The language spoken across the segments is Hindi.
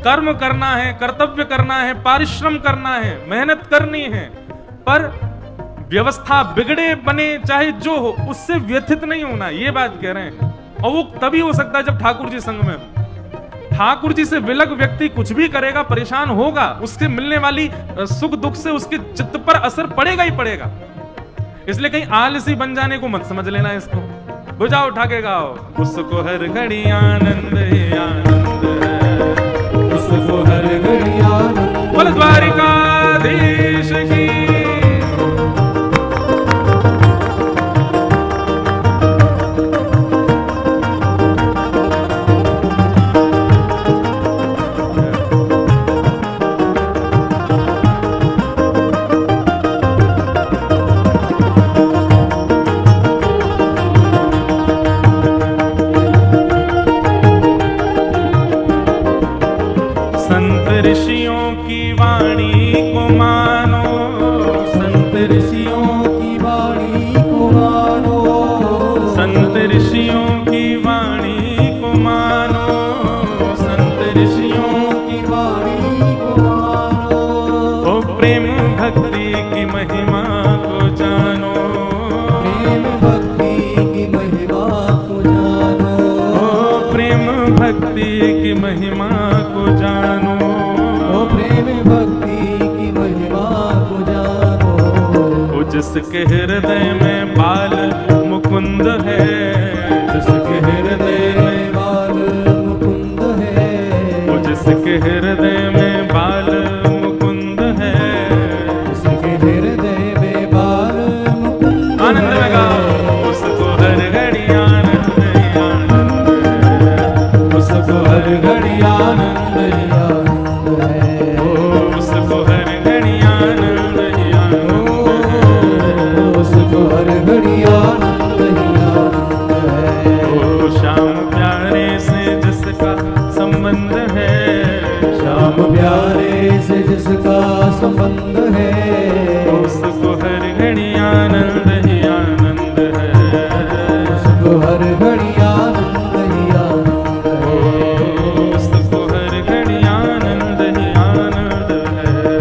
कर्म करना है, कर्तव्य करना है, परिश्रम करना है, मेहनत करनी है, पर व्यवस्था बिगड़े बने चाहे जो हो उससे व्यथित नहीं होना, ये बात कह रहे हैं। और वो तभी हो सकता है जब ठाकुर जी संग में हो। ठाकुर जी से विलग व्यक्ति कुछ भी करेगा परेशान होगा, उसके मिलने वाली सुख दुख से उसके चित्त पर असर पड़ेगा ही पड़ेगा। इसलिए कहीं आलसी बन जाने को मत समझ लेना इसको। बुझाओ उठा के गाओ, उसको हर घड़ी आनंद ही आनंद है, उसको हर घड़ी आनंद। बोल द्वारिकाधीश की। ऋषियों की वाणी को मानो, संत ऋषियों की वाणी को मानो, संत ऋषियों की वाणी को मानो, संत ऋषियों की वाणी को मानो। ओ प्रेम भक्ति की महिमा को जानो, प्रेम भक्ति की महिमा को जानो, ओ प्रेम भक्ति की महिमा को जानो, जिसके हृदय में बाल मुकुंद है, जिसके हृदय में बाल मुकुंद है, वो जिसके हृदय में बाल मुकुंद है, जिसके हृदय में बाल मुकुंद। आनंद में गाओ, उसको हर घड़ी आनंद ही आनंद है, उसको हर घड़ी आनंद ही आनंद है, उसको हर घड़ी आनंद ही आनंद, हर घड़ी आनंद ही आनंद है। ओ श्याम प्यारे से जिसका संबंध है, श्याम प्यारे से जिसका संबंध है, उसको हर घड़ी आनंद ही आनंद है, उसको हर घड़ी आनंद ही आनंद है, उसको हर घड़ी आनंद ही आनंद है,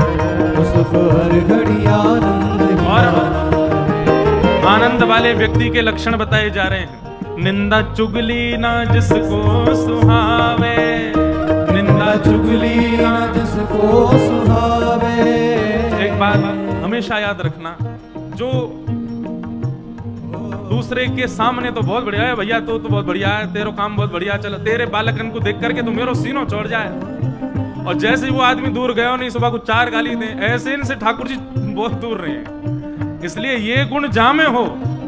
उसको हर घड़ी आनंद ही आनंद। आनंद वाले व्यक्ति के लक्षण बताए जा रहे हैं। निंदा चुगली ना जिसको सुहावे, निंदा चुगली ना जिसको सुहावे। एक बात हमेशा याद रखना, जो दूसरे के सामने तो बहुत बढ़िया है भैया, तो बहुत बढ़िया है, तेरा काम बहुत बढ़िया, चलो तेरे बालकन को देख करके तो मेरा सीनो चढ़ जाए, और जैसे वो आदमी दूर गया नहीं सुबह को 4 गाली दे, ऐसे इनसे ठाकुर जी बहुत दूर रहे हैं। इसलिए ये गुण जामे हो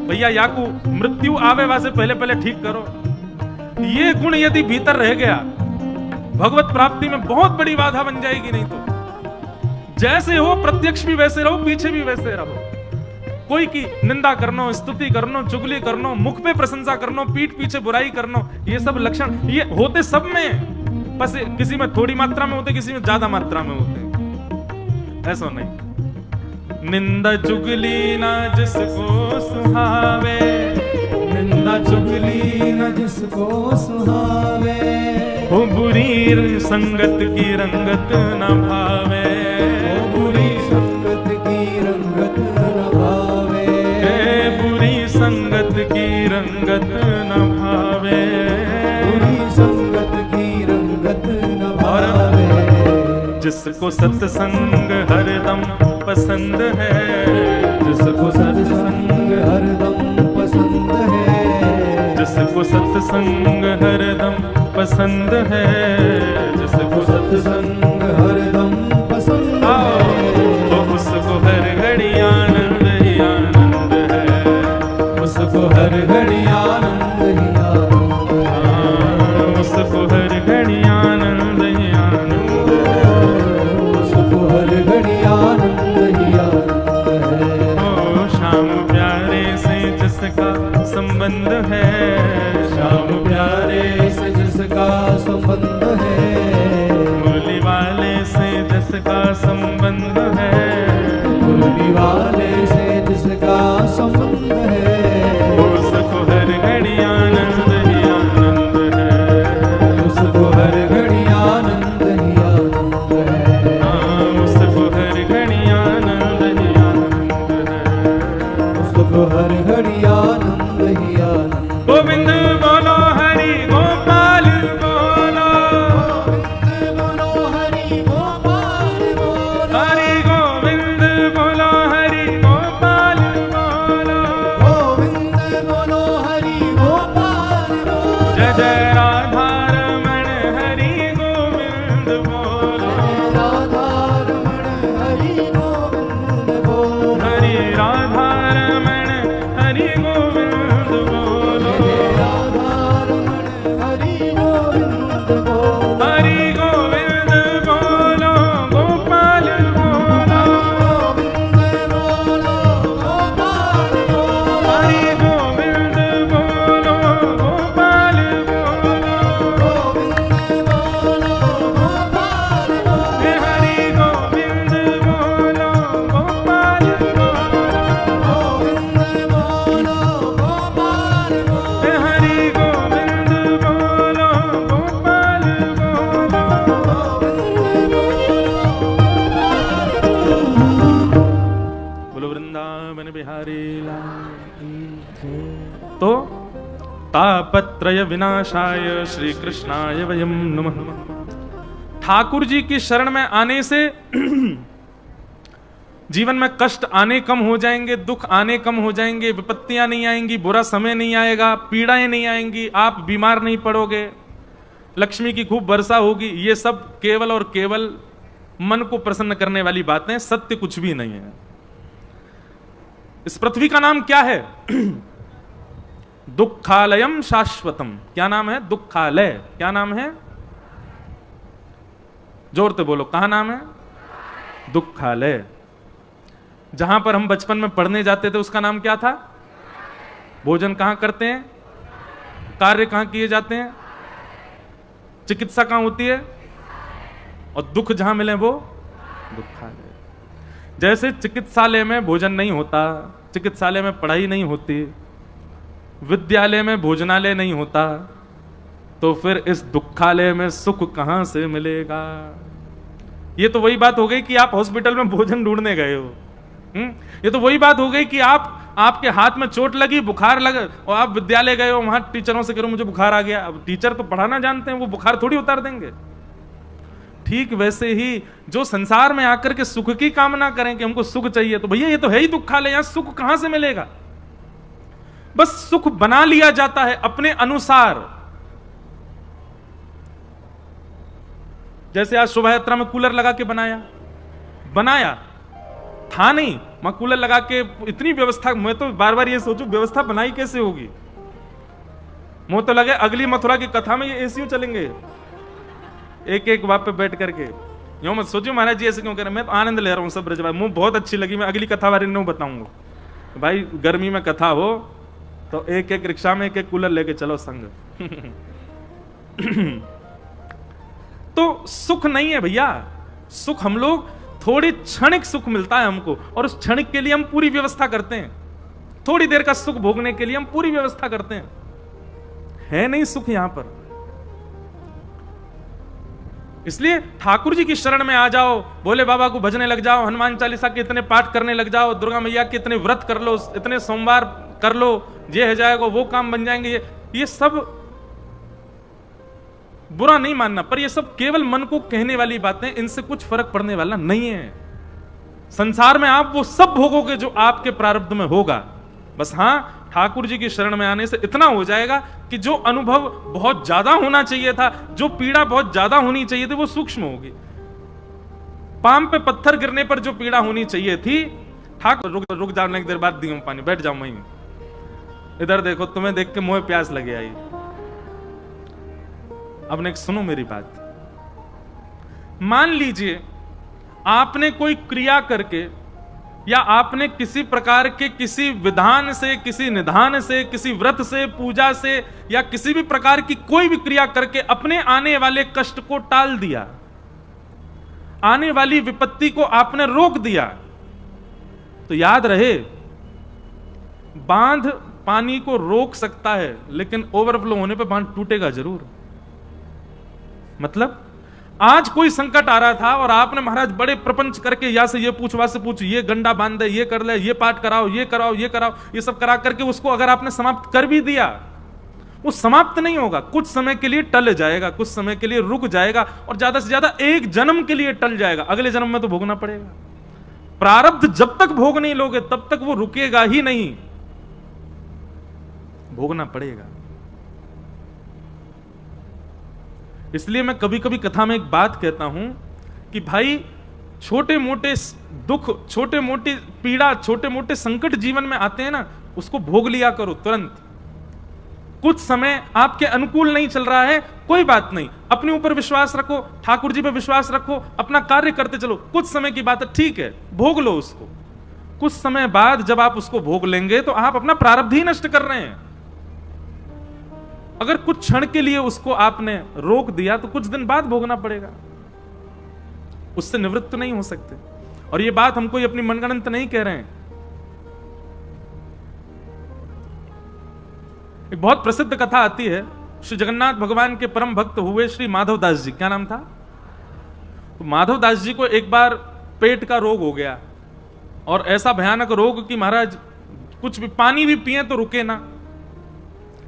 भैया, याकू मृत्यु आवे वासे पहले पहले ठीक करो। ये गुण यदि भीतर रह गया भगवत प्राप्ति में बहुत बड़ी बाधा बन जाएगी। नहीं तो जैसे हो प्रत्यक्ष भी वैसे रहो, पीछे भी वैसे रहो। कोई की निंदा करनो, स्तुति करनो, चुगली करनो, मुख पे प्रशंसा करनो, पीठ पीछे बुराई करनो, ये सब लक्षण ये होते सब में, बस किसी में थोड़ी मात्रा में होते, किसी में ज्यादा मात्रा में होते, ऐसा नहीं। निंदा चुगली ना जिसको सुहावे, निंदा चुगली ना जिसको सुहावे, हो बुरी संगत की रंगत न भावे, हो बुरी संगत की रंगत न भावे, बुरी संगत की रंगत न भावे, बुरी संगत की रंगत न भावे। जिसको सत्संग हरदम पसंद है, जिसको सत्संग हरदम पसंद है, जिसको सत्संग हरदम पसंद है, जिसको सत्संग हरदम पसंद है, तो उसको हर घड़ी आनंद ही आनंद है, उसको हर घड़ी आनंद ही आनंद है, उसको हर घड़ी आनंद ही आनंद है, उसको हर घड़ी आनंद ही आनंद है। ओ श्याम प्यारे से जिसका संबंध है, श्याम प्यारे से जिसका संबंध है, मुरली वाले से जिसका संबंध है, मुरली वाले से जिसका संबंध है, उसको हर घड़ी आनंद ही आनंद है, उसको हर घड़ी आनंद ही गोविंद बोलो, राधा रमण हरि गोविंद बोलो, हरि राधा रमण हरि गोविंद बोलो, राधा रमण हरि गोविंद बोलो, हरि गोविंद बोलो, गोपाल बोलो, गोविंद बोलो, गोपाल बोलो, हरि गोविंद बोलो, गोपाल बोलो, गोविंद बोलो, गोपाल बोलो, हरि गोविंद बोलो, गोपाल बोलो, गोविंद बोलो वृंदावन बिहारी लाल की। तो तापत्रय विनाशाय श्री कृष्णाय वयम नमः। ठाकुर जी की शरण में आने से जीवन में कष्ट आने कम हो जाएंगे, दुख आने कम हो जाएंगे, विपत्तियां नहीं आएंगी, बुरा समय नहीं आएगा, पीड़ाएं नहीं आएंगी, आप बीमार नहीं पड़ोगे, लक्ष्मी की खूब वर्षा होगी। ये सब केवल और केवल मन को प्रसन्न करने वाली बातें, सत्य कुछ भी नहीं है। इस पृथ्वी का नाम क्या है? दुखालयम शाश्वतम। क्या नाम है? दुखालय। क्या नाम है? जोर से बोलो, कहां नाम है? दुखालय। जहां पर हम बचपन में पढ़ने जाते थे उसका नाम क्या था? भोजन कहां करते हैं? कार्य कहां किए जाते हैं? चिकित्सा कहां होती है? और दुख जहां मिले वो दुखालय। जैसे चिकित्सालय में भोजन नहीं होता, चिकित्सालय में पढ़ाई नहीं होती, विद्यालय में भोजनालय नहीं होता, तो फिर इस दुखालय में सुख कहां से मिलेगा? ये तो वही बात हो गई कि आप हॉस्पिटल में भोजन ढूंढने गए हो। ये तो वही बात हो गई कि आपके हाथ में चोट लगी, बुखार लगा, और आप विद्यालय गए हो, वहां टीचरों से करो मुझे बुखार आ गया। अब टीचर तो पढ़ाना जानते हैं, वो बुखार थोड़ी उतार देंगे। ठीक वैसे ही जो संसार में आकर के सुख की कामना करें कि हमको सुख चाहिए, तो भैया ये तो है ही दुखालय, यहां सुख कहां से मिलेगा? बस सुख बना लिया जाता है अपने अनुसार। जैसे आज शोभा यात्रा में कूलर लगा के बनाया था नहीं, मैं कूलर लगा के इतनी व्यवस्था, मैं तो बार बार ये सोचूं व्यवस्था बनाई कैसे होगी। मुझे तो लगे अगली मथुरा की कथा में ये एसीयू चलेंगे, एक एक वहां पे बैठ करके। यूं मत सोचो महाराज जी ऐसे क्यों कह रहे हैं, मैं तो आनंद ले रहा हूं सब ब्रजवासी। मुझे बहुत अच्छी लगी, मैं अगली कथा बारे में बताऊंगा। भाई गर्मी में कथा हो तो एक एक रिक्शा में एक एक कूलर लेके चलो संग। तो सुख नहीं है भैया, सुख हम लोग थोड़ी क्षणिक सुख मिलता है हमको, और उस क्षणिक के लिए हम पूरी व्यवस्था करते हैं। थोड़ी देर का सुख भोगने के लिए हम पूरी व्यवस्था करते हैं। है नहीं सुख यहां पर। इसलिए ठाकुर जी की शरण में आ जाओ, भोले बाबा को भजने लग जाओ, हनुमान चालीसा के इतने पाठ करने लग जाओ, दुर्गा मैया के इतने व्रत कर लो, इतने सोमवार कर लो, ये हो जाएगा, वो काम बन जाएंगे। ये सब बुरा नहीं मानना, पर ये सब केवल मन को कहने वाली बातें, इनसे कुछ फर्क पड़ने वाला नहीं है। संसार में आप वो सब भोगोगे जो आपके प्रारब्ध में होगा। बस हां, ठाकुर जी की शरण में आने से इतना हो जाएगा कि जो अनुभव बहुत ज्यादा होना चाहिए था, जो पीड़ा बहुत ज्यादा होनी चाहिए थी, वो सूक्ष्म होगी। पाम पे पत्थर गिरने पर जो पीड़ा होनी चाहिए थी, ठाकुर रुक जाओ, एक देर बाद दी हूं पानी, बैठ जाओ वहीं, इधर देखो, तुम्हें देख के मुंह प्यास लगे आई। अब नेक्स्ट सुनो मेरी बात। मान लीजिए आपने कोई क्रिया करके, या आपने किसी प्रकार के किसी विधान से, किसी निधान से, किसी व्रत से, पूजा से, या किसी भी प्रकार की कोई भी क्रिया करके अपने आने वाले कष्ट को टाल दिया, आने वाली विपत्ति को आपने रोक दिया, तो याद रहे, बांध पानी को रोक सकता है, लेकिन ओवरफ्लो होने पर बांध टूटेगा जरूर। मतलब आज कोई संकट आ रहा था और आपने महाराज बड़े प्रपंच करके, या से ये पूछ, वहां से पूछ, ये गंडा बांध दे, ये कर ले, ये पाठ कराओ, ये कराओ, ये कराओ, ये सब करा करके उसको अगर आपने समाप्त कर भी दिया, वो समाप्त नहीं होगा, कुछ समय के लिए टल जाएगा, कुछ समय के लिए रुक जाएगा, और ज्यादा से ज्यादा एक जन्म के लिए टल जाएगा। अगले जन्म में तो भोगना पड़ेगा। प्रारब्ध जब तक भोग नहीं लोगे तब तक वो रुकेगा ही नहीं, भोगना पड़ेगा। इसलिए मैं कभी कभी कथा में एक बात कहता हूं कि भाई छोटे मोटे दुख, छोटे मोटे पीड़ा, छोटे मोटे संकट जीवन में आते हैं ना, उसको भोग लिया करो तुरंत। कुछ समय आपके अनुकूल नहीं चल रहा है, कोई बात नहीं, अपने ऊपर विश्वास रखो, ठाकुर जी पे विश्वास रखो, अपना कार्य करते चलो। कुछ समय की बात है, ठीक है, भोग लो उसको। कुछ समय बाद जब आप उसको भोग लेंगे तो आप अपना प्रारब्ध ही नष्ट कर रहे हैं। अगर कुछ क्षण के लिए उसको आपने रोक दिया तो कुछ दिन बाद भोगना पड़ेगा, उससे निवृत्त नहीं हो सकते। और ये बात हम कोई अपनी मनगढ़ंत नहीं कह रहे हैं। एक बहुत प्रसिद्ध कथा आती है, श्री जगन्नाथ भगवान के परम भक्त हुए श्री माधवदास जी, क्या नाम था? तो माधवदास जी को एक बार पेट का रोग हो गया, और ऐसा भयानक रोग कि महाराज कुछ भी पानी भी पिए तो रुके ना,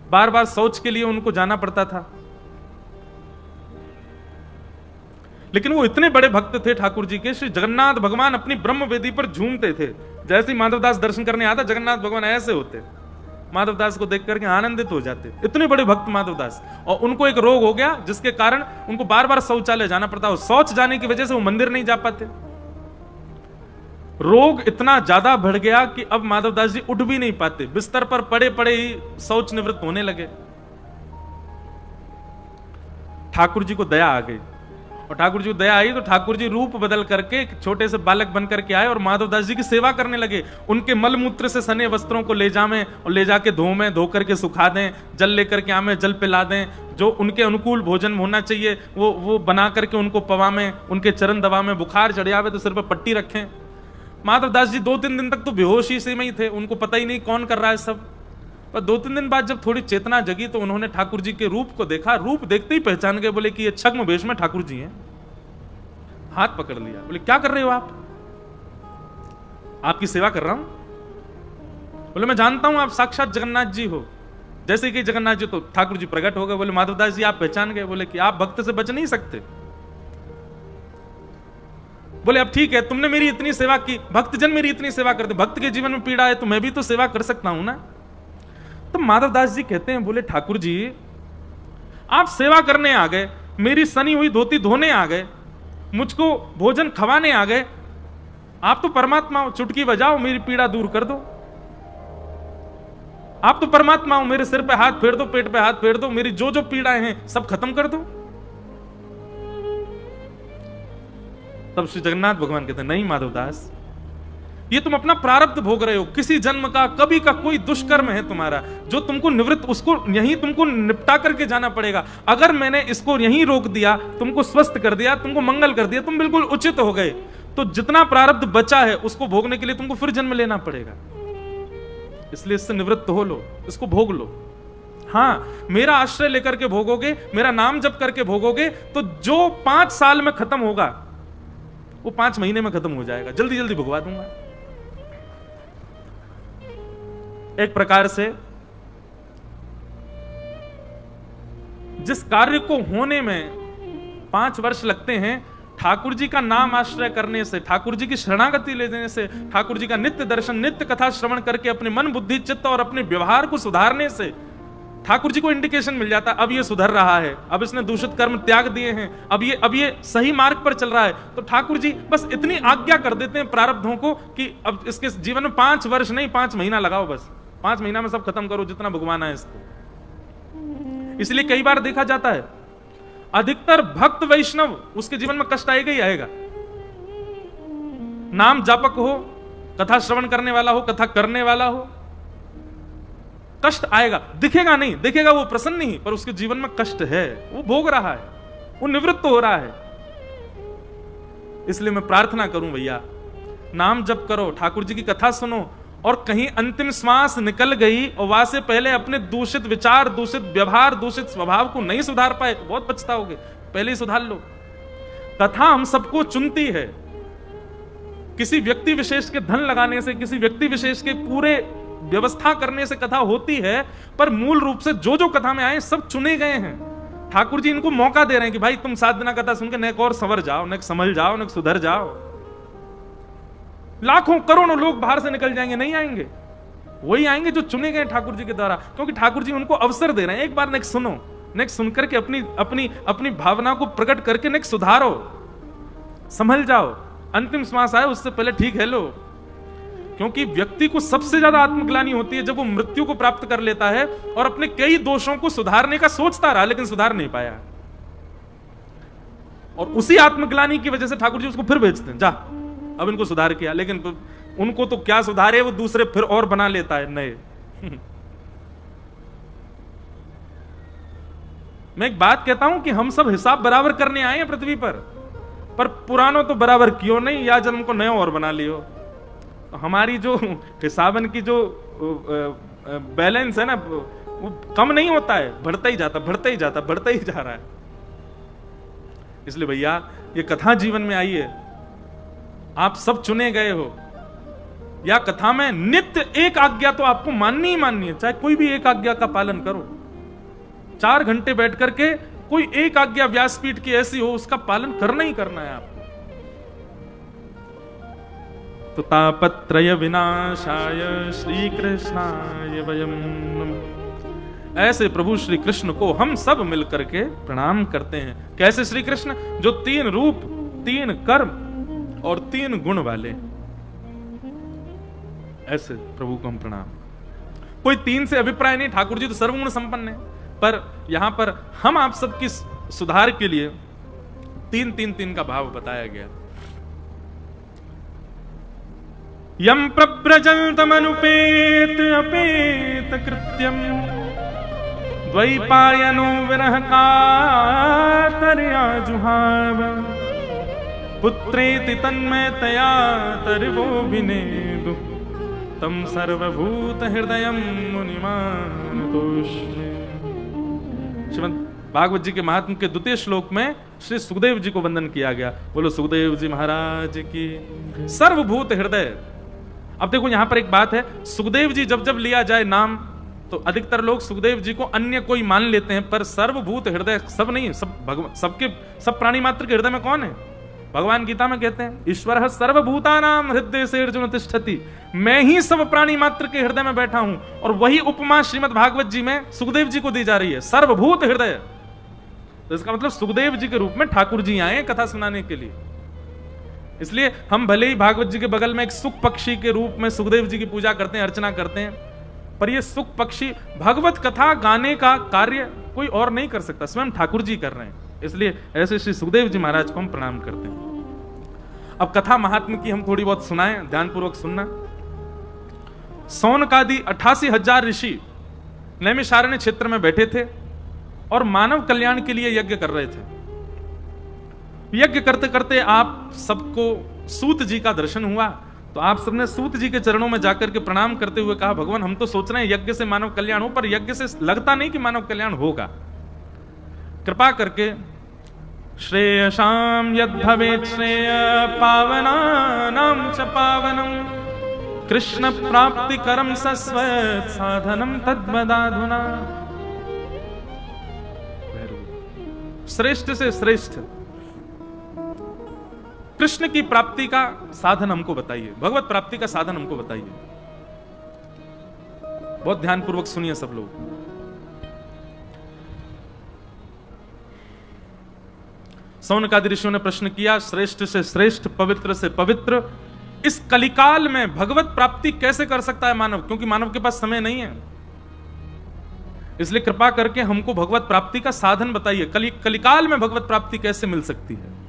बार बार शौच के लिए उनको जाना पड़ता था। लेकिन वो इतने बड़े भक्त थे ठाकुर जी के, श्री जगन्नाथ भगवान अपनी ब्रह्म वेदी पर झूमते थे। जैसे ही माधवदास दर्शन करने आता, जगन्नाथ भगवान ऐसे होते, माधवदास को देख करके आनंदित हो जाते। इतने बड़े भक्त माधवदास। और उनको एक रोग हो गया जिसके कारण उनको बार बार शौचालय जाना पड़ता, और शौच जाने की वजह से वो मंदिर नहीं जा पाते। रोग इतना ज्यादा बढ़ गया कि अब माधवदास जी उठ भी नहीं पाते, बिस्तर पर पड़े पड़े ही शौच निवृत्त होने लगे। ठाकुर जी को दया आ गई, और ठाकुर जी को दया आई तो ठाकुर जी रूप बदल करके छोटे से बालक बन करके आए और माधवदास जी की सेवा करने लगे। उनके मलमूत्र से सने वस्त्रों को ले जावें और ले जाके धोवें, धो करके सुखा दें, जल लेकर के आवें, जल पिला दें, जो उनके अनुकूल भोजन होना चाहिए वो बना करके उनको पवावें, उनके चरण दबावें, बुखार चढ़ आवे तो सिर पर पट्टी रखें। माधवदास जी 2-3 दिन तक तो बेहोशी से में ही थे, उनको पता ही नहीं कौन कर रहा है सब। पर 2-3 दिन बाद जब थोड़ी चेतना जगी तो उन्होंने ठाकुर जी के रूप को देखा। रूप देखते ही पहचान गए, बोले कि ये छद्म वेश में ठाकुर जी हैं। हाथ पकड़ लिया, बोले क्या कर रहे हो आप? आपकी सेवा कर रहा हूं। बोले मैं जानता हूं आप साक्षात जगन्नाथ जी हो। जैसे कि जगन्नाथ जी, तो ठाकुर जी प्रकट हो गए। बोले माधवदास जी आप पहचान गए? बोले कि आप भक्त से बच नहीं सकते। बोले अब ठीक है, तुमने मेरी इतनी सेवा की, भक्तजन मेरी इतनी सेवा करते, भक्त के जीवन में पीड़ा है तो मैं भी तो सेवा कर सकता हूं ना। तो माधवदास जी कहते हैं, बोले ठाकुर जी आप सेवा करने आ गए, मेरी सनी हुई धोती धोने आ गए, मुझको भोजन खवाने आ गए, आप तो परमात्मा हो, चुटकी बजाओ मेरी पीड़ा दूर कर दो। आप तो परमात्मा हो, मेरे सिर पे हाथ फेर दो, पेट पे हाथ फेर दो, मेरी जो जो पीड़ाएं हैं सब खत्म कर दो। तब श्री जगन्नाथ भगवान कहते हैं, नहीं माधवदास, ये तुम अपना प्रारब्ध भोग रहे हो। किसी जन्म का कभी का कोई दुष्कर्म है तुम्हारा, जो तुमको निवृत्त, उसको यहीं तुमको निपटा करके जाना पड़ेगा। अगर मैंने इसको यहीं रोक दिया, तुमको स्वस्थ कर दिया, तुमको मंगल कर दिया, तुम बिल्कुल उचित हो गए, तो जितना प्रारब्ध बचा है उसको भोगने के लिए तुमको फिर जन्म लेना पड़ेगा। इसलिए इससे निवृत्त हो लो, इसको भोग लो। हाँ, मेरा आश्रय लेकर के भोगोगे, मेरा नाम जप करके भोगोगे, तो जो 5 साल में खत्म होगा वो 5 महीने में खत्म हो जाएगा, जल्दी जल्दी भुगवा दूंगा। एक प्रकार से जिस कार्य को होने में 5 वर्ष लगते हैं, ठाकुर जी का नाम आश्रय करने से, ठाकुर जी की शरणागति लेने से, ठाकुर जी का नित्य दर्शन, नित्य कथा श्रवण करके अपने मन बुद्धि चित्त और अपने व्यवहार को सुधारने से ठाकुर जी को इंडिकेशन मिल जाता, अब ये सुधर रहा है, अब इसने दूषित कर्म त्याग दिए हैं, अब ये सही मार्ग पर चल रहा है। तो ठाकुर जी बस इतनी आज्ञा कर देते हैं प्रारब्धों को कि अब इसके जीवन में 5 वर्ष नहीं 5 महीना लगाओ, बस 5 महीना में सब खत्म करो जितना भगवान है इसको। इसलिए कई बार देखा जाता है अधिकतर भक्त वैष्णव, उसके जीवन में कष्ट आएगा ही आएगा। नाम जापक हो, कथा श्रवण करने वाला हो, कथा करने वाला हो, कष्ट आएगा, दिखेगा नहीं, दिखेगा वो प्रसन्न ही, पर उसके जीवन में कष्ट है, वो भोग रहा है, वो निवृत्त हो रहा है। इसलिए मैं प्रार्थना करूं भैया, नाम जप करो, ठाकुर जी की कथा सुनो, और कहीं अंतिम श्वास निकल गई और वहां से पहले अपने दूषित विचार, दूषित व्यवहार, दूषित स्वभाव को नहीं सुधार पाए तो बहुत पछताओगे, पहले ही सुधार लो। कथा हम सबको चुनती है, किसी व्यक्ति विशेष के धन लगाने से, किसी व्यक्ति विशेष के पूरे व्यवस्था करने से कथा होती है, पर मूल रूप से जो जो कथा में आए सब चुने गए हैं। ठाकुर जी इनको मौका दे रहे हैं कि भाई तुम 7 दिन कथा सुनकर नेक और संवर जाओ, नेक संभल जाओ, नेक सुधर जाओ। लाखों करोड़ों लोग बाहर से निकल जाएंगे, नहीं आएंगे, वही आएंगे जो चुने गए ठाकुर जी के द्वारा, क्योंकि ठाकुर जी उनको अवसर दे रहे हैं, एक बार नेक सुनो, नेक्स्ट सुनकर के अपनी अपनी अपनी भावना को प्रकट करके नेक्स्ट सुधारो, संभल जाओ। अंतिम श्वास आए उससे पहले ठीक है लो। क्योंकि व्यक्ति को सबसे ज्यादा आत्मग्लानि होती है जब वो मृत्यु को प्राप्त कर लेता है और अपने कई दोषों को सुधारने का सोचता रहा लेकिन सुधार नहीं पाया, और उसी आत्मग्लानि की वजह से ठाकुर जी उसको फिर भेजते हैं, जा अब इनको सुधार किया, लेकिन उनको तो क्या सुधारे, वो दूसरे फिर और बना लेता है नए। मैं एक बात कहता हूं कि हम सब हिसाब बराबर करने आए हैं पृथ्वी पर पुरानो तो बराबर क्यों नहीं, या जन्म को नए और बना लियो। तो हमारी जो हिसाबन की जो बैलेंस है ना, वो कम नहीं होता है, बढ़ता ही जाता बढ़ता ही जाता बढ़ता ही जा रहा है। इसलिए भैया ये कथा जीवन में आई है, आप सब चुने गए हो, या कथा में नित्य एक आज्ञा तो आपको माननी ही माननी है, चाहे कोई भी एक आज्ञा का पालन करो। 4 घंटे बैठ करके कोई एक आज्ञा व्यासपीठ की ऐसी हो, उसका पालन करना ही करना है आपको। तो तापत्रय विनाशाय श्री कृष्णाय वयम नमः। ऐसे प्रभु श्री कृष्ण को हम सब मिलकर के प्रणाम करते हैं। कैसे श्री कृष्ण? जो 3 रूप, 3 कर्म और 3 गुण वाले, ऐसे प्रभु को हम प्रणाम। कोई 3 से अभिप्राय नहीं, ठाकुर जी तो सर्वगुण संपन्न है, पर यहां पर हम आप सबकी सुधार के लिए 3 का भाव बताया गया। यम प्रव्रजन्तमनुपेत अपेत कृत्यम द्वैपायनो विरह कातर्या जुहाव पुत्रेति तन्मयतया तर्वो विनेदु तम सर्वभूत हृदयम मुनिमानतोष्मे। श्रीमद् भागवत जी के महात्म के 2वें श्लोक में श्री सुखदेव जी को वंदन किया गया। बोलो सुखदेव जी महाराज की। सर्वभूत हृदय। अब देखो यहां पर एक बात है, सुखदेव जी जब जब लिया जाए नाम तो अधिकतर लोग सुखदेव जी को अन्य कोई मान लेते हैं, पर सर्वभूत हृदय सब नहीं, सब भगवान, सब प्राणी मात्र के हृदय में कौन है? भगवान गीता में कहते हैं ईश्वर सर्वभूतानां हृदय से अर्जुन तिष्ठति। मैं ही सब प्राणी मात्र के हृदय में बैठा हूं, और वही उपमा श्रीमद् भागवत जी में सुखदेव जी को दी जा रही है, सर्वभूत हृदय। तो इसका मतलब सुखदेव जी के रूप में ठाकुर जी आए कथा सुनाने के लिए। इसलिए हम भले ही भागवत जी के बगल में एक सुख पक्षी के रूप में सुखदेव जी की पूजा करते हैं, अर्चना करते हैं, पर यह सुख पक्षी भगवत कथा गाने का कार्य कोई और नहीं कर सकता, स्वयं ठाकुर जी कर रहे हैं। इसलिए ऐसे श्री सुखदेव जी महाराज को हम प्रणाम करते हैं। अब कथा महात्म की हम थोड़ी बहुत सुनाएं, ध्यानपूर्वक सुनना। सौनकादि 88,000 ऋषि नैमिषारण्य क्षेत्र में बैठे थे और मानव कल्याण के लिए यज्ञ कर रहे थे। यज्ञ करते करते आप सबको सूत जी का दर्शन हुआ, तो आप सबने सूत जी के चरणों में जाकर के प्रणाम करते हुए कहा, भगवान हम तो सोच रहे हैं यज्ञ से मानव कल्याण हो, पर यज्ञ से लगता नहीं कि मानव कल्याण होगा। कृपा करके श्रेयसाम यद भवेत् श्रेय पावनानां च पावनम कृष्ण प्राप्ति करम सस्वत् साधनम तद्वदाधुना। श्रेष्ठ से श्रेष्ठ कृष्ण की प्राप्ति का साधन हमको बताइए, भगवत प्राप्ति का साधन हमको बताइए। बहुत ध्यानपूर्वक सुनिए सब लोग। सौनकादि ऋषियों ने प्रश्न किया, श्रेष्ठ से श्रेष्ठ, पवित्र से पवित्र, इस कलिकाल में भगवत प्राप्ति कैसे कर सकता है मानव? क्योंकि मानव के पास समय नहीं है, इसलिए कृपा करके हमको भगवत प्राप्ति का साधन बताइए। कलिकाल में भगवत प्राप्ति कैसे मिल सकती है?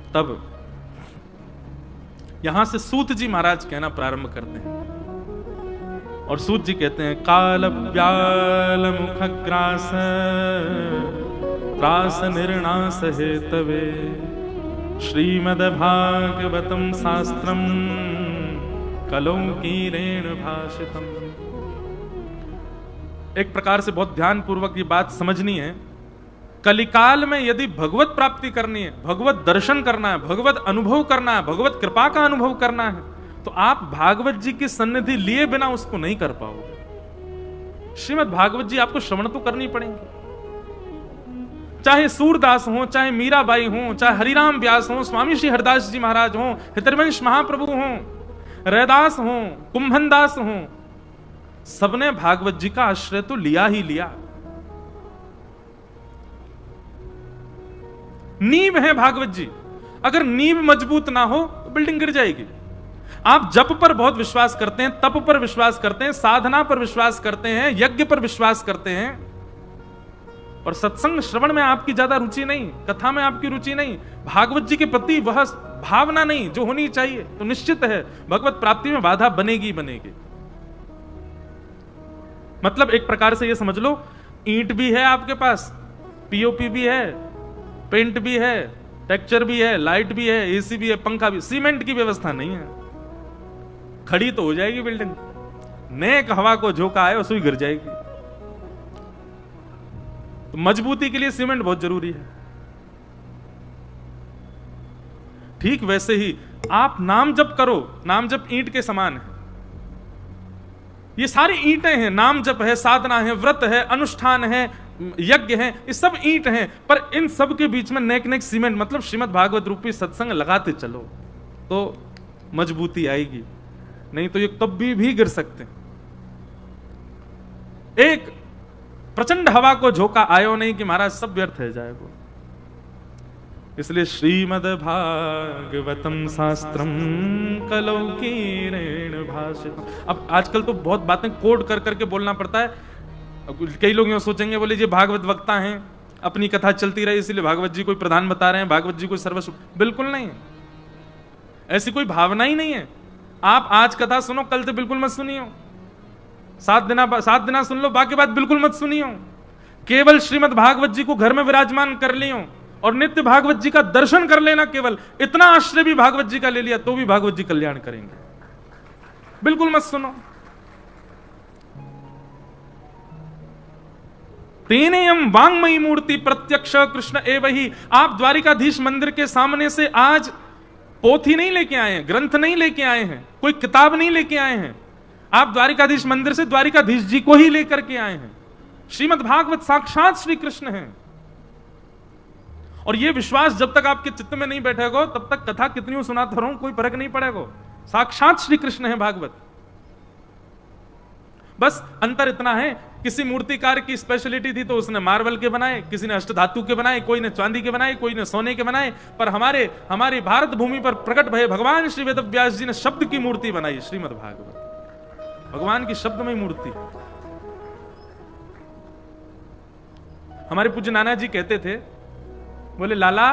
तब यहां से सूत जी महाराज कहना प्रारंभ करते हैं, और सूत जी कहते हैं, काल व्याल मुख ग्रास त्रास निर्णास हेतवे श्रीमद् भागवतम शास्त्रम कलौकीरेण भाषितम। एक प्रकार से बहुत ध्यानपूर्वक ये बात समझनी है। कलिकाल में यदि भगवत प्राप्ति करनी है, भगवत दर्शन करना है, भगवत अनुभव करना है, भगवत कृपा का अनुभव करना है, तो आप भागवत जी की सन्निधि लिए बिना उसको नहीं कर पाओगे। श्रीमद् भागवत जी आपको श्रवण तो करनी पड़ेगी, चाहे सूरदास हो, चाहे मीराबाई हो, चाहे हरिराम व्यास हो, स्वामी श्री हरदास जी महाराज हो, हितरवंश महाप्रभु हो, रैदास हो, कुंभनदास हो, सबने भागवत जी का आश्रय तो लिया ही लिया। नींव है भागवत जी। अगर नींव मजबूत ना हो तो बिल्डिंग गिर जाएगी। आप जप पर बहुत विश्वास करते हैं, तप पर विश्वास करते हैं, साधना पर विश्वास करते हैं, यज्ञ पर विश्वास करते हैं, और सत्संग श्रवण में आपकी ज्यादा रुचि नहीं, कथा में आपकी रुचि नहीं, भागवत जी के प्रति वह भावना नहीं जो होनी चाहिए, तो निश्चित है भगवत प्राप्ति में बाधा बनेगी बनेगी। मतलब एक प्रकार से यह समझ लो, ईंट भी है आपके पास, पीओपी भी है, पेंट भी है, टेक्सचर भी है, लाइट भी है, एसी भी है, पंखा भी, सीमेंट की व्यवस्था नहीं है, खड़ी तो हो जाएगी बिल्डिंग, नेक हवा को झोंका है उसमें गिर जाएगी। तो मजबूती के लिए सीमेंट बहुत जरूरी है। ठीक वैसे ही आप नाम जप करो, नाम जप ईंट के समान है। ये सारी ईंटें हैं, नाम जप है, साधना है, व्रत है, अनुष्ठान है, यज्ञ है, ये सब ईंट हैं, पर इन सब के बीच में नेक नेक सीमेंट मतलब श्रीमद् भागवत रूपी सत्संग लगाते चलो तो मजबूती आएगी, नहीं तो ये कभी भी गिर सकते हैं। एक प्रचंड हवा को झोंका आयो नहीं कि महाराज सब व्यर्थ है जाएगा। इसलिए श्रीमद् भागवतम शास्त्रम कलौ कीरेण भाषितम। अब आजकल तो बहुत बातें कोड कर करके बोलना पड़ता है। कई लोग ये सोचेंगे बोले जी भागवत वक्ता हैं, अपनी कथा चलती रही इसलिए भागवत जी कोई प्रधान बता रहे हैं, भागवत जी कोई सर्वस्व, बिल्कुल नहीं, ऐसी कोई भावना ही नहीं है। आप आज कथा सुनो, कल से बिल्कुल मत सुनियो, 7 दिन सुन लो, बाकी बात बिल्कुल मत सुनियो। केवल श्रीमद् भागवत जी को घर में विराजमान कर लियो और नित्य भागवत जी का दर्शन कर लेना, केवल इतना आश्रय भी भागवत जी का ले लिया तो भी भागवत जी कल्याण करेंगे। बिल्कुल मत सुनो। तेनेयम वांगमयी मूर्ति प्रत्यक्ष कृष्ण एवं ही। आप द्वारिकाधीश मंदिर के सामने से आज पोथी नहीं लेके आए हैं, ग्रंथ नहीं लेके आए हैं, कोई किताब नहीं लेके आए हैं, आप द्वारिकाधीश मंदिर से द्वारिकाधीश जी को ही लेकर के आए हैं। श्रीमद् भागवत साक्षात श्री कृष्ण है। और यह विश्वास जब तक आपके चित्त में नहीं बैठेगा तब तक कथा कितनी सुनाता रहूं कोई फर्क नहीं पड़ेगा। साक्षात श्री कृष्ण है भागवत। बस अंतर इतना है, किसी मूर्तिकार की स्पेशलिटी थी तो उसने मार्बल के बनाए, किसी ने अष्टधातु के बनाए, कोई ने चांदी के बनाए, कोई ने सोने के बनाए, पर हमारी भारत भूमि पर प्रकट भय भगवान श्री वेद व्यास जी ने शब्द की मूर्ति बनाई। श्रीमद् भागवत भगवान की शब्दमय मूर्ति। हमारे पूज्य नाना जी कहते थे, बोले लाला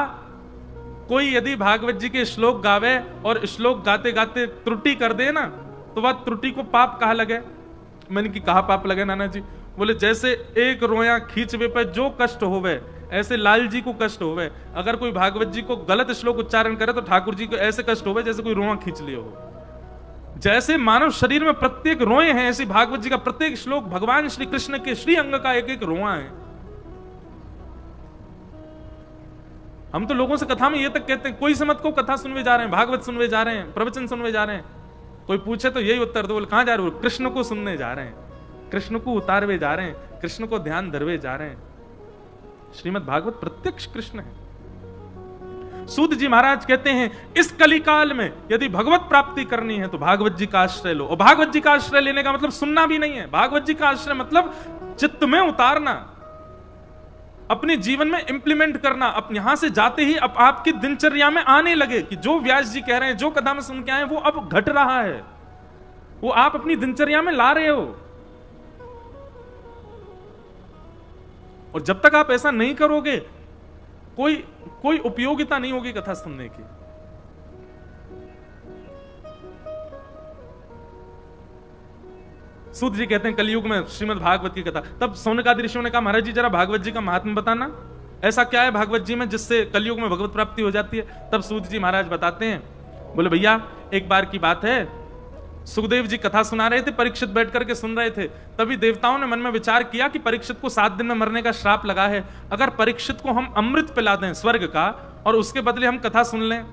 कोई यदि भागवत जी के श्लोक गावे और श्लोक गाते गाते त्रुटि कर दे ना तो वह त्रुटि को पाप कहा लगे। मैंने कि कहा पाप लगे नाना जी? बोले जैसे एक रोया खींचवे पे जो कष्ट होवे ऐसे लाल जी को कष्ट होवे। अगर कोई भागवत जी को गलत श्लोक उच्चारण करे तो ठाकुर जी को ऐसे कष्ट होवे जैसे कोई रोआ खींच लिया हो। जैसे मानव शरीर में प्रत्येक रोए हैं ऐसी भागवत जी का प्रत्येक श्लोक भगवान श्री कृष्ण के श्री अंग का एक एक रोआ है। हम तो लोगों से कथा में ये तक कहते हैं, कोई से मत को कथा सुनवे जा रहे हैं, भागवत सुनवे जा रहे हैं, प्रवचन सुनवे जा रहे हैं। कोई पूछे तो यही उत्तर दो, बोले कहां जा रहे हो? कृष्ण को सुनने जा रहे हैं, कृष्ण को उतारवे जा रहे हैं, कृष्ण को ध्यान धरवे जा रहे हैं। श्रीमद् भागवत प्रत्यक्ष कृष्ण है। सूत जी महाराज कहते हैं इस कलिकाल में यदि भगवत प्राप्ति करनी है तो भागवत जी का आश्रय लो। और भागवत जी का आश्रय लेने का मतलब सुनना भी नहीं है, भागवत जी का आश्रय मतलब चित्त में उतारना, अपने जीवन में इंप्लीमेंट करना। अब यहां से जाते ही अब आपकी दिनचर्या में आने लगे कि जो व्यास जी कह रहे हैं, जो कथा में सुन के आए वो अब घट रहा है, वो आप अपनी दिनचर्या में ला रहे हो। और जब तक आप ऐसा नहीं करोगे कोई उपयोगिता नहीं होगी कथा सुनने की। सूत जी कहते हैं कलयुग में श्रीमद् भागवत की कथा। तब सौनकादि ऋषियों ने कहा महाराज जी जरा भागवत जी का महात्म्य बताना, ऐसा क्या है भागवत जी में जिससे कलयुग में भगवत प्राप्ति हो जाती है। तब सूत जी महाराज बताते हैं, बोले भैया एक बार की बात है, सुखदेव जी कथा सुना रहे थे, परीक्षित बैठ करके सुन रहे थे। तभी देवताओं ने मन में विचार किया कि परीक्षित को 7 दिन में मरने का श्राप लगा है, अगर परीक्षित को हम अमृत पिला दें स्वर्ग का और उसके बदले हम कथा सुन लें।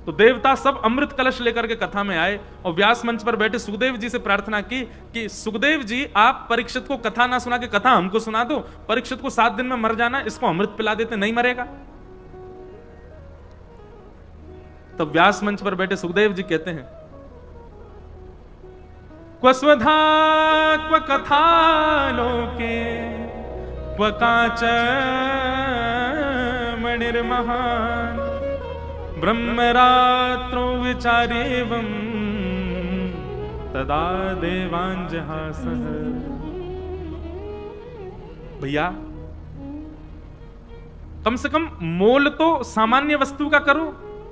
तो देवता सब अमृत कलश लेकर के कथा में आए और व्यास मंच पर बैठे सुखदेव जी से प्रार्थना की कि सुखदेव जी आप परीक्षित को कथा ना सुना के कथा हमको सुना दो, परीक्षित को 7 दिन में मर जाना, इसको अमृत पिला देते, नहीं मरेगा। तब व्यास मंच पर बैठे सुखदेव जी कहते हैं क्व स्वधा क्व कथा लोके क्व काच मणिर्महान ब्रह्मरात्रो विचारेवं तदा देवांजहासः। भैया कम से कम मोल तो सामान्य वस्तु का करो,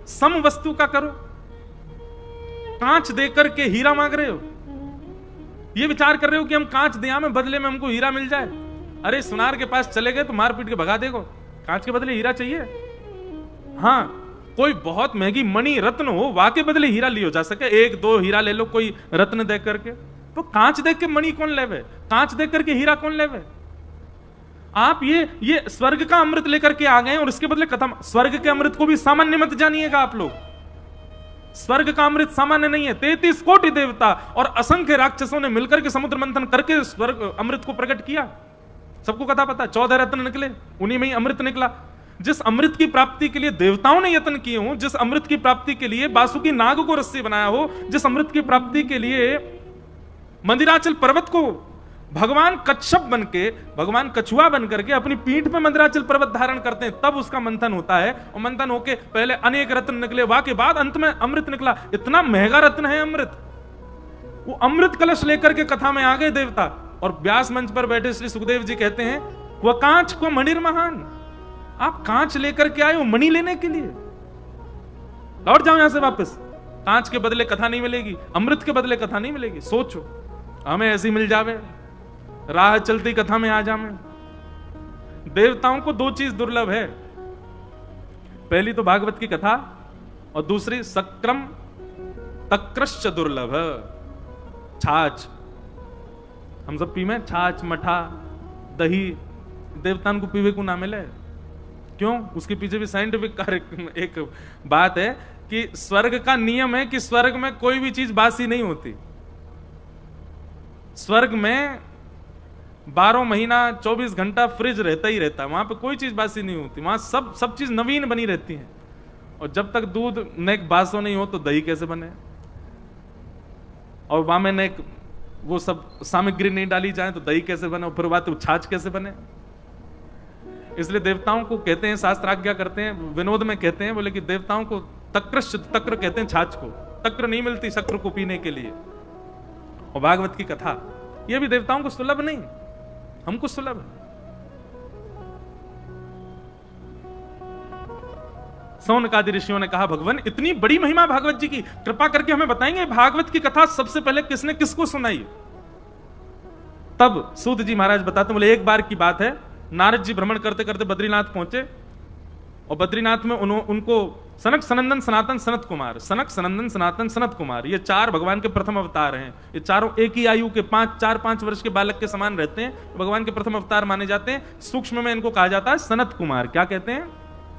सम वस्तु का करो। कांच देकर के हीरा मांग रहे हो, ये विचार कर रहे हो कि हम कांच दिया में बदले में हमको हीरा मिल जाए। अरे सुनार के पास चले गए तो मार पीट के भगा देगो, कांच के बदले हीरा चाहिए। हाँ, कोई बहुत महंगी मणि रत्न हो, वाके बदले हीरा लियो जा सके, एक दो हीरा ले लो कोई रत्न दे करके, तो कांच देख के मणि कौन लेवे, कांच देख करके हीरा कौन लेवे। आप ये स्वर्ग का अमृत लेकर के आ गए और इसके बदले खत्म। स्वर्ग के अमृत को भी सामान्य मत जानिएगा आप लोग। स्वर्ग का अमृत सामान्य नहीं है। 33 कोटि देवता और असंख्य राक्षसों ने मिलकर के समुद्र मंथन करके स्वर्ग अमृत को प्रकट किया। सबको कथा पता, 14 रत्न निकले, उन्हीं में ही अमृत निकला। जिस अमृत की प्राप्ति के लिए देवताओं ने यत्न किए हो, जिस अमृत की प्राप्ति के लिए बासुकी नाग को रस्सी बनाया हो, जिस अमृत की प्राप्ति के लिए मंदिराचल पर्वत को भगवान कच्छप बनके, भगवान कछुआ बन करके अपनी पीठ पे मंदिराचल पर्वत धारण करते हैं, तब उसका मंथन होता है। और मंथन होके पहले अनेक रत्न निकले, वाके बाद अंत में अमृत निकला। इतना महंगा रत्न है अमृत। वो अमृत कलश लेकर के कथा में आ गए देवता, और व्यास मंच पर बैठे श्री सुखदेव जी कहते हैं वह कांच को मणिर्महान। आप कांच लेकर के आए हो मणि लेने के लिए, लौट जाओ यहां से वापस। कांच के बदले कथा नहीं मिलेगी, अमृत के बदले कथा नहीं मिलेगी। सोचो हमें ऐसी मिल जावे, राह चलती कथा में आ जावे। देवताओं को दो चीज दुर्लभ है, पहली तो भागवत की कथा, और दूसरी सक्क्रम तक्रश्च दुर्लभ, छाछ। हम सब पीवे छाछ, मठा, दही, देवताओं को पीवे को ना मिले। क्यों? उसके पीछे भी साइंटिफिक एक बात है कि स्वर्ग का नियम है कि स्वर्ग में कोई भी चीज बासी नहीं होती। स्वर्ग में 12 महीना 24 घंटा फ्रिज रहता ही रहता है, वहां पे कोई चीज बासी नहीं होती, वहां सब चीज नवीन बनी रहती है। और जब तक दूध नेक बासो नहीं हो तो दही कैसे बने, और वहां में नेक वो सब सामग्री नहीं डाली जाए तो दही कैसे बने, और फिर बात छाछ कैसे बने। इसलिए देवताओं को कहते हैं, शास्त्र आज्ञा करते हैं, विनोद में कहते हैं, बोले कि देवताओं को तक्र कहते हैं, छाछ को। तक्र नहीं मिलती शक्र को पीने के लिए। और भागवत की कथा ये भी देवताओं को सुलभ नहीं, हमको सुलभ है। सौनकादि ऋषियों ने कहा भगवान इतनी बड़ी महिमा भागवत जी की, कृपा करके हमें बताएंगे भागवत की कथा सबसे पहले किसने किसको सुनाई। तब सूत जी महाराज बताते, बोले एक बार की बात है, नारद जी भ्रमण करते करते बद्रीनाथ पहुंचे, और बद्रीनाथ में उनको सनक सनंदन सनातन सनत कुमार, सनक सनंदन सनातन सनत कुमार, ये 4 भगवान के प्रथम अवतार हैं। ये चारों एक ही आयु के 4-5 वर्ष के बालक के समान रहते हैं, भगवान के प्रथम अवतार माने जाते हैं। सूक्ष्म में इनको कहा जाता है सनत कुमार। क्या कहते हैं?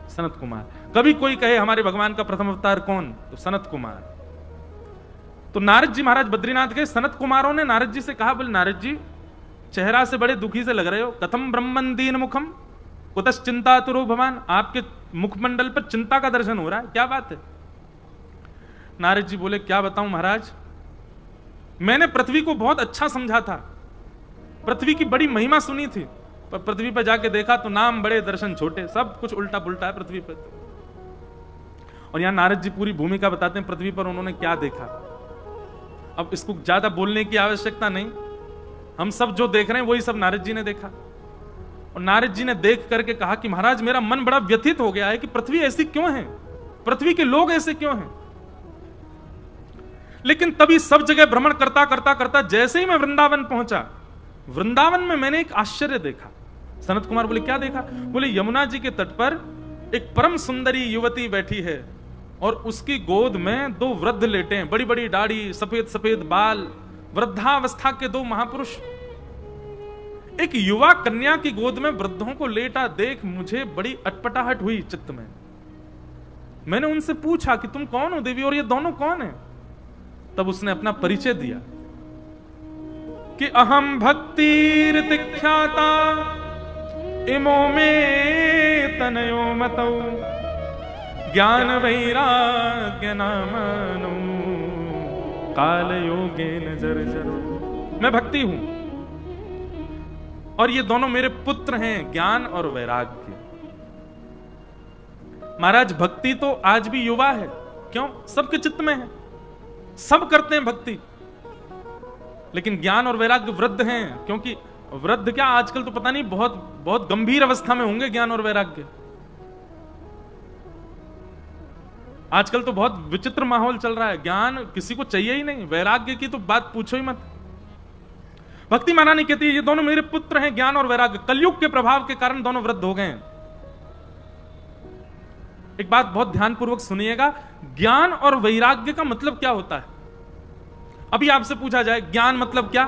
सनत कुमार। कभी कोई कहे हमारे भगवान का प्रथम अवतार कौन, तो सनत कुमार। तो नारद जी महाराज बद्रीनाथ गए, सनत कुमारों ने नारद जी से कहा, बोले नारद जी चेहरा से बड़े दुखी से लग रहे हो, कथम ब्रह्मन दीन मुखम कुतश्च चिंता तुरो भवान, आपके मुखमंडल पर चिंता का दर्शन हो रहा है, क्या बात है। नारद जी बोले क्या बताऊं महाराज, मैंने पृथ्वी को बहुत अच्छा समझा था, पृथ्वी की बड़ी महिमा सुनी थी, पर पृथ्वी पर जाके देखा तो नाम बड़े दर्शन छोटे, सब कुछ उल्टा पुल्टा है पृथ्वी पर। और यहां नारद जी पूरी भूमिका बताते हैं पृथ्वी पर उन्होंने क्या देखा। अब इसको ज्यादा बोलने की आवश्यकता नहीं, हम सब जो देख रहे हैं वही सब नारद जी ने देखा। और नारद जी ने देख करके कहा कि महाराज मेरा मन बड़ा व्यथित हो गया है कि पृथ्वी ऐसी क्यों है, पृथ्वी के लोग ऐसे क्यों हैं। लेकिन तभी सब जगह भ्रमण करता करता करता जैसे ही मैं वृंदावन पहुंचा, वृंदावन में मैंने एक आश्चर्य देखा। सनत कुमार बोले क्या देखा? बोले यमुना जी के तट पर एक परम सुंदरी युवती बैठी है और उसकी गोद में 2 वृद्ध लेटे हैं, बड़ी बड़ी दाढ़ी, सफेद सफेद बाल, वृद्धावस्था के 2 महापुरुष। एक युवा कन्या की गोद में वृद्धों को लेटा देख मुझे बड़ी अटपटाहट हुई चित्त में। मैंने उनसे पूछा कि तुम कौन हो देवी और ये दोनों कौन हैं? तब उसने अपना परिचय दिया कि अहम भक्तिर्तिख्याता इमो में तनयो मतौ ज्ञान वैराग्य नामनो काल योगेन जर्जरो। मैं भक्ति हूं और ये दोनों मेरे पुत्र हैं, ज्ञान और वैराग्य। महाराज भक्ति तो आज भी युवा है, क्यों? सबके चित्त में है, सब करते हैं भक्ति, लेकिन ज्ञान और वैराग्य वृद्ध हैं, क्योंकि वृद्ध क्या आजकल तो पता नहीं बहुत बहुत गंभीर अवस्था में होंगे ज्ञान और वैराग्य। आजकल तो बहुत विचित्र माहौल चल रहा है, ज्ञान किसी को चाहिए ही नहीं, वैराग्य की तो बात पूछो ही मत। भक्ति महारानी कहती है ये दोनों मेरे पुत्र हैं, ज्ञान और वैराग्य, कलयुग के प्रभाव के कारण दोनों वृद्ध हो गए हैं। एक बात बहुत ध्यानपूर्वक सुनिएगा, ज्ञान और वैराग्य का मतलब क्या होता है? अभी आपसे पूछा जाए ज्ञान मतलब क्या,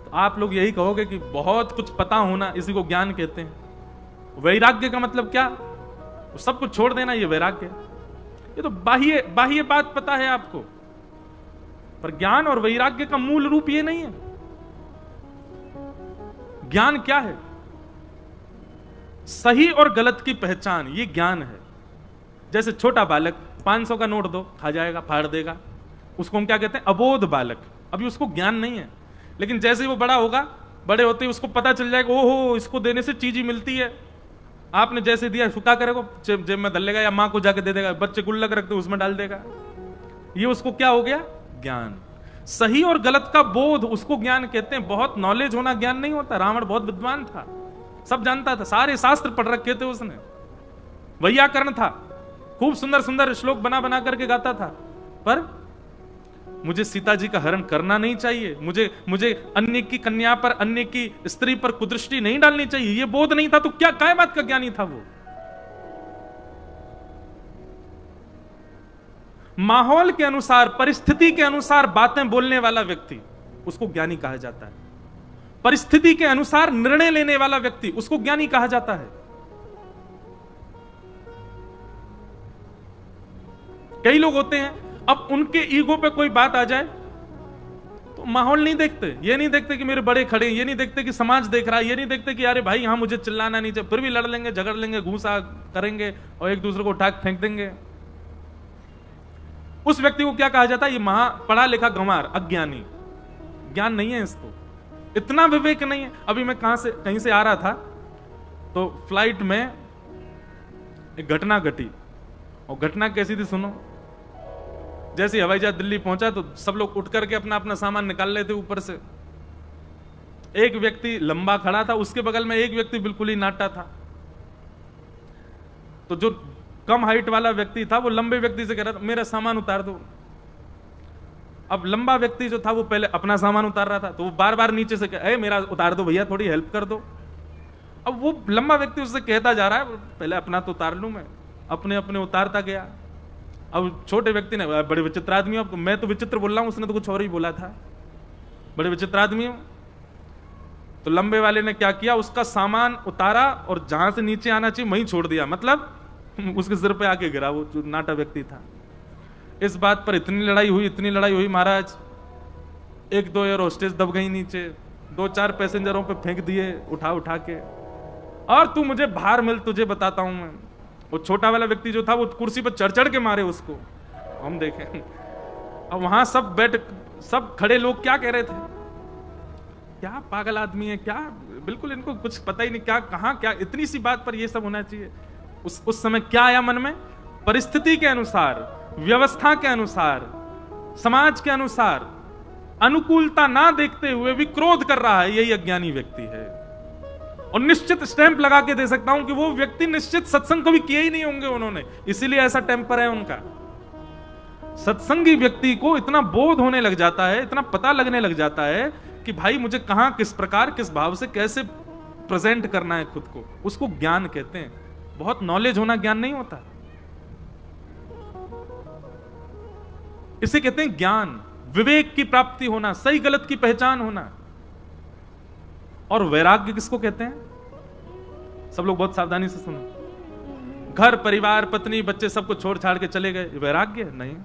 तो आप लोग यही कहोगे कि बहुत कुछ पता होना, इसी को ज्ञान कहते हैं। वैराग्य का मतलब क्या? तो सब कुछ छोड़ देना, ये वैराग्य। ये तो बाह्य बाह्य बात पता है आपको, पर ज्ञान और वैराग्य का मूल रूप ये नहीं है। ज्ञान क्या है? सही और गलत की पहचान, ये ज्ञान है। जैसे छोटा बालक 500 का नोट दो, खा जाएगा, फाड़ देगा, उसको हम क्या कहते हैं? अबोध बालक। अभी उसको ज्ञान नहीं है, लेकिन जैसे ही वो बड़ा होगा, बड़े होते ही उसको पता चल जाएगा, ओहो इसको देने से चीज ही मिलती है। आपने जैसे दिया क्या करेगा? जेब में डाल लेगा या मां को जाके दे देगा, बच्चे गुल्लक रखते उसमें डाल देगा। ये उसको क्या हो गया? ज्ञान। सही और गलत का बोध, उसको ज्ञान कहते हैं। बहुत नॉलेज होना ज्ञान नहीं होता। रावण बहुत विद्वान था, सब जानता था, सारे शास्त्र पढ़ रखे थे उसने, वैयाकरण था, खूब सुंदर सुंदर श्लोक बना बना करके गाता था, पर मुझे सीता जी का हरण करना नहीं चाहिए, मुझे अन्य की कन्या पर, अन्य की स्त्री पर कुदृष्टि नहीं डालनी चाहिए, ये बोध नहीं था। तो क्या बात का ज्ञानी था वो? माहौल के अनुसार, परिस्थिति के अनुसार बातें बोलने वाला व्यक्ति, उसको ज्ञानी कहा जाता है। परिस्थिति के अनुसार निर्णय लेने वाला व्यक्ति, उसको ज्ञानी कहा जाता है। कई लोग होते हैं, अब उनके ईगो पे कोई बात आ जाए तो माहौल नहीं देखते, ये नहीं देखते कि मेरे बड़े खड़े, ये नहीं देखते कि समाज देख रहा है, ये नहीं देखते कि अरे भाई यहां मुझे चिल्लाना नहीं चाहिए, फिर भी लड़ लेंगे, झगड़ लेंगे, घूसा करेंगे और एक दूसरे को उठा फेंक देंगे। उस व्यक्ति को क्या कहा जाता है? ये महा पढ़ा लिखा गंवार, अज्ञानी। ज्ञान नहीं है इसको, इतना विवेक नहीं है। अभी मैं कहीं से आ रहा था, तो फ्लाइट में एक घटना घटी, और घटना कैसी थी सुनो। जैसे हवाई जहाज दिल्ली पहुंचा तो सब लोग उठ करके अपना अपना सामान निकाल लेते ऊपर से। एक व्यक्ति लंबा खड़ा था, उसके बगल में एक व्यक्ति बिल्कुल ही नाटा था। तो जो कम हाइट वाला व्यक्ति था वो लंबे व्यक्ति से कह रहा था मेरा सामान उतार दो। अब लंबा व्यक्ति जो था वो पहले अपना सामान उतार रहा था, तो वो बार बार नीचे से कह, मेरा उतार दो भैया, थोड़ी हेल्प कर दो। अब वो लंबा व्यक्ति उससे कहता जा रहा है पहले अपना तो उतार लूं मैं, अपने अपने उतारता गया। अब छोटे व्यक्ति ने, बड़े विचित्र आदमी हो, मैं तो विचित्र बोल रहा हूं, उसने तो कुछ और ही बोला था, बड़े विचित्र आदमी हो। तो लंबे वाले ने क्या किया, उसका सामान उतारा और जहां से नीचे आना चाहिए वहीं छोड़ दिया, मतलब उसके सिर पे आके गिरा वो जो नाटा व्यक्ति था। इस बात पर इतनी लड़ाई हुई महाराज, एक दो एयर होस्टेस दब गई नीचे, 2-4 पैसेंजरों पे फेंक दिए उठा के, और तू मुझे बाहर मिल, तुझे बताता हूं मैं। वो छोटा वाला व्यक्ति जो था वो कुर्सी पर चढ़ के मारे उसको, हम देखें। अब वहां सब खड़े लोग क्या कह रहे थे, क्या पागल आदमी है, क्या बिल्कुल इनको कुछ पता ही नहीं, क्या इतनी सी बात पर ये सब होना चाहिए। उस समय क्या आया मन में? परिस्थिति के अनुसार, व्यवस्था के अनुसार, समाज के अनुसार अनुकूलता ना देखते हुए भी क्रोध कर रहा है, यही अज्ञानी व्यक्ति है। और निश्चित स्टैंप लगा के दे सकता हूं कि वो व्यक्ति निश्चित सत्संग कभी किए ही नहीं होंगे उन्होंने, इसीलिए ऐसा टेम्पर है उनका। सत्संगी व्यक्ति को इतना बोध होने लग जाता है, इतना पता लगने लग जाता है कि भाई मुझे कहां, किस प्रकार, किस भाव से कैसे प्रेजेंट करना है खुद को, उसको ज्ञान कहते हैं। बहुत नॉलेज होना ज्ञान नहीं होता, इसे कहते हैं ज्ञान। विवेक की प्राप्ति होना, सही गलत की पहचान होना। और वैराग्य किसको कहते हैं? सब लोग बहुत सावधानी से सुनो। घर परिवार पत्नी बच्चे सबको छोड़ छाड़ के चले गए, वैराग्य नहीं।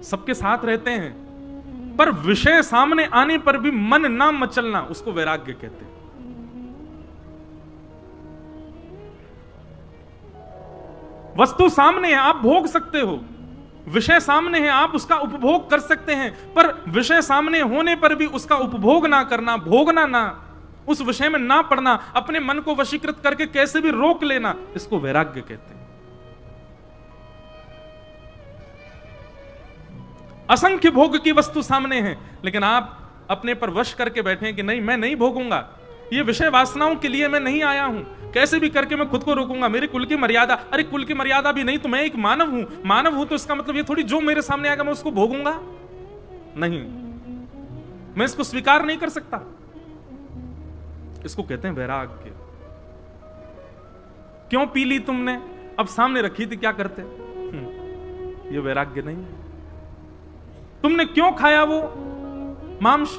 सबके साथ रहते हैं पर विषय सामने आने पर भी मन ना मचलना, उसको वैराग्य कहते हैं। वस्तु सामने है, आप भोग सकते हो, विषय सामने है, आप उसका उपभोग कर सकते हैं, पर विषय सामने होने पर भी उसका उपभोग ना करना, भोगना ना, उस विषय में ना पढ़ना, अपने मन को वशीकृत करके कैसे भी रोक लेना, इसको वैराग्य कहते हैं। असंख्य भोग की वस्तु सामने है, लेकिन आप अपने पर वश करके बैठे हैं कि नहीं, मैं नहीं भोगूंगा, ये विषय वासनाओं के लिए मैं नहीं आया हूं, कैसे भी करके मैं खुद को रोकूंगा, मेरे कुल की मर्यादा। अरे कुल की मर्यादा भी नहीं तो मैं एक मानव हूं, मानव हूं तो इसका मतलब ये थोड़ी जो मेरे सामने आएगा मैं उसको भोगूंगा, नहीं, मैं इसको स्वीकार नहीं कर सकता। इसको कहते हैं वैराग्य। क्यों पी ली तुमने, अब सामने रखी थी, क्या करते? ये वैराग्य नहीं है। तुमने क्यों खाया वो मांस,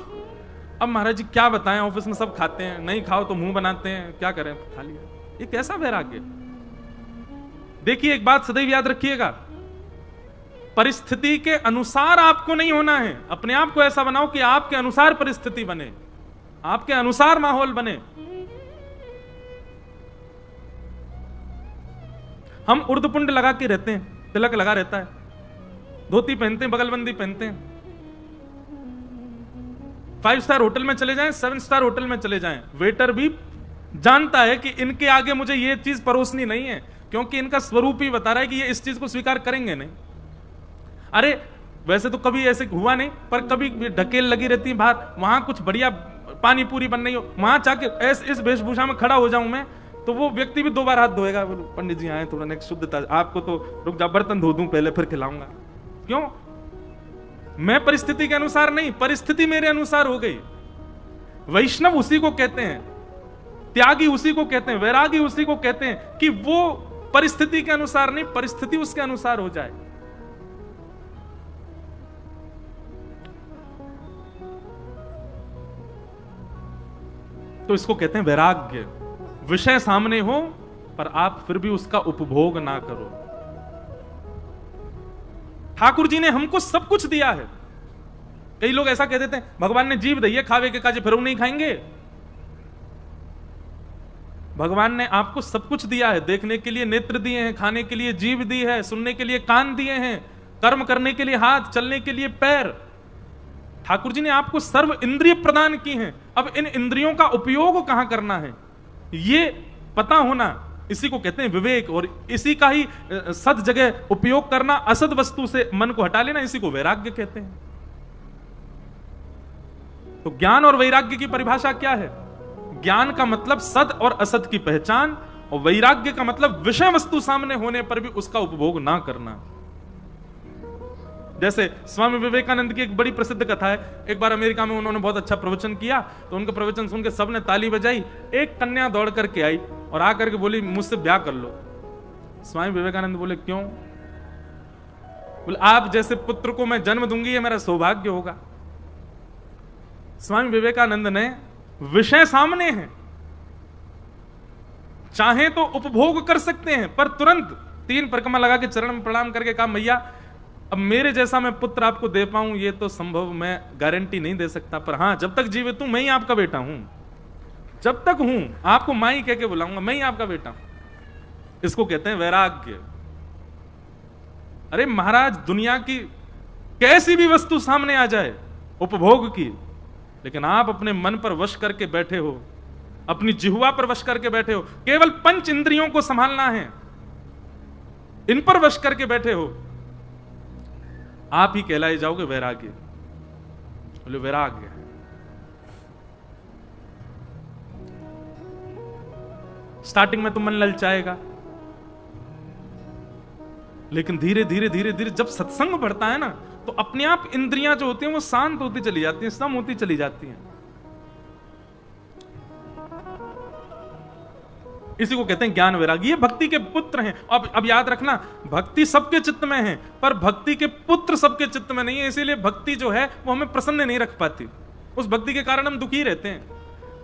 अब महाराज जी क्या बताएं, ऑफिस में सब खाते हैं, नहीं खाओ तो मुंह बनाते हैं, क्या करें, खा लिया। ये कैसा वैराग्य? देखिए एक बात सदैव याद रखिएगा, परिस्थिति के अनुसार आपको नहीं होना है। अपने आप को ऐसा बनाओ कि आपके अनुसार परिस्थिति बने, आपके अनुसार माहौल बने। हम उर्दपुंड लगा के रहते हैं, तिलक लगा रहता है, धोती पहनते हैं, बगलबंदी पहनते हैं, 5 स्टार होटल में चले जाएं, 7 स्टार होटल में चले जाएं, वेटर भी जानता है कि इनके आगे मुझे ये चीज परोसनी नहीं है, क्योंकि इनका स्वरूप ही बता रहा है कि ये इस चीज को स्वीकार करेंगे नहीं। अरे वैसे तो कभी ऐसे हुआ नहीं, पर कभी ढकेल लगी रहती है बाहर, वहां कुछ बढ़िया पानी पूरी बन रही हो, वहां जाके इस वेशभूषा में खड़ा हो जाऊं मैं, तो वो व्यक्ति भी 2 बार हाथ धोएगा, पंडित जी आए थोड़ा नेक्स्ट शुद्धता, आपको तो रुक जा, बर्तन धो दूं पहले फिर खिलाऊंगा। क्यों? मैं परिस्थिति के अनुसार नहीं, परिस्थिति मेरे अनुसार हो गई। वैष्णव उसी को कहते हैं, त्यागी उसी को कहते हैं, वैरागी उसी को कहते हैं कि वो परिस्थिति के अनुसार नहीं, परिस्थिति उसके अनुसार हो जाए। तो इसको कहते हैं वैराग्य। विषय सामने हो पर आप फिर भी उसका उपभोग ना करो। ठाकुर जी ने हमको सब कुछ दिया है। कई लोग ऐसा कह देते हैं भगवान ने जीव दी है, खावे के काजे फिर नहीं खाएंगे। भगवान ने आपको सब कुछ दिया है, देखने के लिए नेत्र दिए हैं, खाने के लिए जीभ दी है, सुनने के लिए कान दिए हैं, कर्म करने के लिए हाथ, चलने के लिए पैर। ठाकुर जी ने आपको सर्व इंद्रिय प्रदान की हैं। अब इन इंद्रियों का उपयोग कहां करना है ये पता होना, इसी को कहते हैं विवेक, और इसी का ही सद जगह उपयोग करना, असद वस्तु से मन को हटा लेना, इसी को वैराग्य कहते हैं। तो ज्ञान और वैराग्य की परिभाषा क्या है? ज्ञान का मतलब सद और असद की पहचान, और वैराग्य का मतलब विषय वस्तु सामने होने पर भी उसका उपभोग ना करना। जैसे स्वामी विवेकानंद की एक बड़ी प्रसिद्ध कथा है। एक बार अमेरिका में उन्होंने बहुत अच्छा प्रवचन किया, तो उनका प्रवचन सुन के सबने ताली बजाई। एक कन्या दौड़ करके आई और आकर के बोली मुझसे ब्याह कर लो। स्वामी विवेकानंद बोले क्यों? बोले आप जैसे पुत्र को मैं जन्म दूंगी, ये मेरा सौभाग्य होगा। स्वामी विवेकानंद ने विषय सामने है, चाहे तो उपभोग कर सकते हैं, पर तुरंत 3 परिक्रमा लगा के चरण में प्रणाम करके कहा मैया अब मेरे जैसा मैं पुत्र आपको दे पाऊं ये तो संभव मैं गारंटी नहीं दे सकता, पर हां जब तक जीवित हूं मैं ही आपका बेटा हूं, जब तक हूं आपको मां ही कह के बुलाऊंगा, मैं ही आपका बेटा हूं। इसको कहते हैं वैराग्य। अरे महाराज दुनिया की कैसी भी वस्तु सामने आ जाए उपभोग की, लेकिन आप अपने मन पर वश करके बैठे हो, अपनी जिह्वा पर वश करके बैठे हो, केवल 5 इंद्रियों को संभालना है, इन पर वश करके बैठे हो, आप ही कहलाए जाओगे वैराग्य। बोले वैराग्य। स्टार्टिंग में तो मन ललचाएगा, लेकिन धीरे धीरे धीरे धीरे जब सत्संग बढ़ता है ना, तो अपने आप इंद्रियां जो होती हैं वो शांत होती चली जाती हैं, सम होती चली जाती हैं। इसी को कहते हैं ज्ञान वैराग्य। ये भक्ति के पुत्र हैं। अब याद रखना, भक्ति सबके चित्त में है, पर भक्ति के पुत्र सबके चित्त में नहीं है। इसीलिए भक्ति जो है वो हमें प्रसन्न नहीं रख पाती। उस भक्ति के कारण हम दुखी रहते हैं।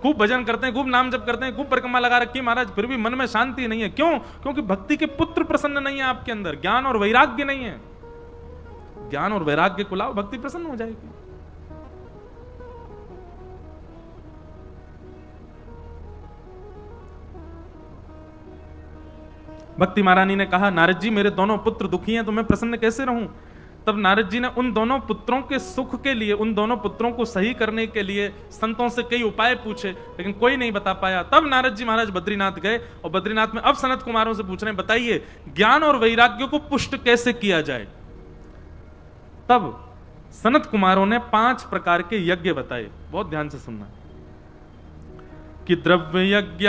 खूब भजन करते हैं, खूब नाम जप करते हैं, खूब परिक्रमा लगा रखी है महाराज, फिर भी मन में शांति नहीं है। क्यों? क्योंकि भक्ति के पुत्र प्रसन्न नहीं है आपके अंदर, ज्ञान और वैराग्य नहीं है। ज्ञान और वैराग्य को लाओ, भक्ति प्रसन्न हो जाएगी। भक्ति महारानी ने कहा नारद जी मेरे दोनों पुत्र दुखी हैं तो मैं प्रसन्न कैसे रहूं? तब नारद जी ने उन दोनों पुत्रों के सुख के लिए, उन दोनों पुत्रों को सही करने के लिए संतों से कई उपाय पूछे, लेकिन कोई नहीं बता पाया। तब नारद जी महाराज बद्रीनाथ गए और बद्रीनाथ में अब सनत कुमारों से पूछ रहे हैं, बताइए ज्ञान और वैराग्य को पुष्ट कैसे किया जाए। तब सनत कुमारों ने 5 प्रकार के यज्ञ बताए, बहुत ध्यान से सुनना, कि द्रव्य यज्ञ,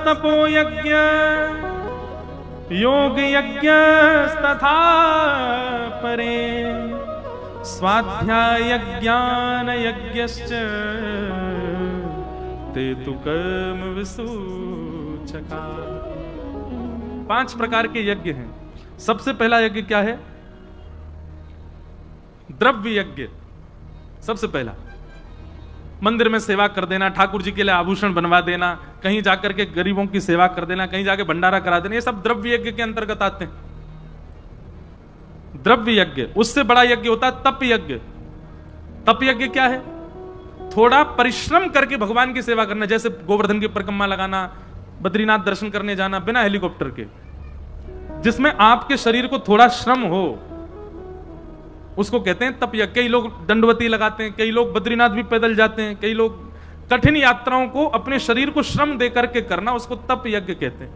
तपो यज्ञ, योग यज्ञ तथा परे, स्वाध्याय ज्ञान यज्ञश्च ते तु कर्म विसूचका। 5 प्रकार के यज्ञ हैं। सबसे पहला यज्ञ क्या है? द्रव्य यज्ञ। सबसे पहला मंदिर में सेवा कर देना, ठाकुर जी के लिए आभूषण बनवा देना, कहीं जाकर के गरीबों की सेवा कर देना, कहीं जाके भंडारा करा देना, ये सब द्रव्य यज्ञ के अंतर्गत आते हैं। द्रव्य यज्ञ। उससे बड़ा यज्ञ होता है तप यज्ञ। तप यज्ञ क्या है? थोड़ा परिश्रम करके भगवान की सेवा करना, जैसे गोवर्धन की परिक्रमा लगाना, बद्रीनाथ दर्शन करने जाना बिना हेलीकॉप्टर के, जिसमें आपके शरीर को थोड़ा श्रम हो, उसको कहते हैं तप यज्ञ। कई लोग दंडवती लगाते हैं, कई लोग बद्रीनाथ भी पैदल जाते हैं, कई लोग कठिन यात्राओं को अपने शरीर को श्रम दे करके करना, उसको तप यज्ञ कहते हैं।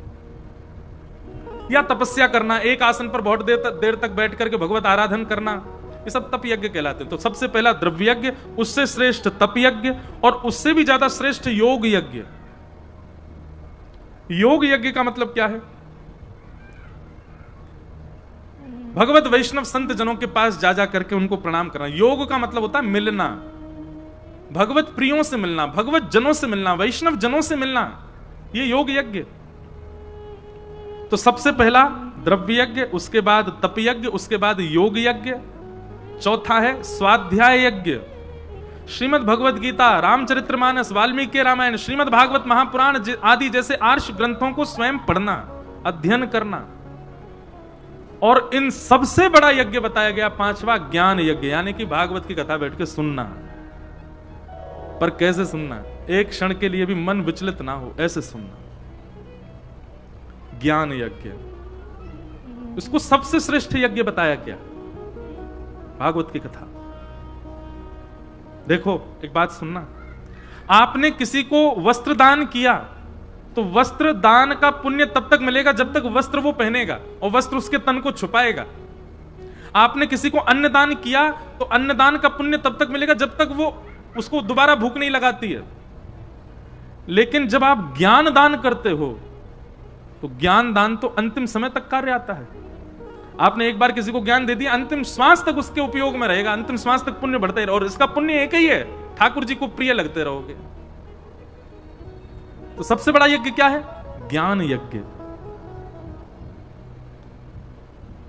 या तपस्या करना, एक आसन पर बहुत देर तक बैठ करके भगवत आराधन करना, ये सब तप यज्ञ कहलाते हैं। तो सबसे पहला द्रव्य यज्ञ, उससे श्रेष्ठ तप यज्ञ, और उससे भी ज्यादा श्रेष्ठ योग यज्ञ। योग यज्ञ का मतलब क्या है? भगवत वैष्णव संत जनों के पास जा जा करके उनको प्रणाम करना। योग का मतलब होता है मिलना, भगवत प्रियों से मिलना, भगवत जनों से मिलना, वैष्णव जनों से मिलना, ये योग यज्ञ। तो सबसे पहला द्रव्य यज्ञ, उसके बाद तप यज्ञ, उसके बाद योग यज्ञ, चौथा है स्वाध्याय यज्ञ। श्रीमद् भगवत गीता, रामचरितमानस, वाल्मीकि रामायण, श्रीमद् भागवत महापुराण आदि जैसे आर्ष ग्रंथों को स्वयं पढ़ना, अध्ययन करना। और इन सबसे बड़ा यज्ञ बताया गया 5वां ज्ञान यज्ञ, यानी कि भागवत की कथा बैठ के सुनना। पर कैसे सुनना? एक क्षण के लिए भी मन विचलित ना हो, ऐसे सुनना। ज्ञान यज्ञ, इसको सबसे श्रेष्ठ यज्ञ बताया गया, भागवत की कथा। देखो एक बात सुनना, आपने किसी को वस्त्र दान किया तो वस्त्र दान का पुण्य तब तक मिलेगा जब तक वस्त्र वो पहनेगा और वस्त्र उसके तन को छुपाएगा। आपने किसी को अन्न दान किया तो अन्न दान का पुण्य तब तक मिलेगा जब तक वो उसको दोबारा भूख नहीं लगाती है। लेकिन जब आप ज्ञान दान करते हो तो ज्ञान दान तो अंतिम समय तक कार्य आता है। आपने एक बार किसी को ज्ञान दे दिया, अंतिम श्वास तक उसके उपयोग में रहेगा, अंतिम श्वास तक पुण्य बढ़ता ही रहेगा। और इसका पुण्य एक ही है, ठाकुर जी को प्रिय लगते रहोगे। तो सबसे बड़ा यज्ञ क्या है? ज्ञान यज्ञ।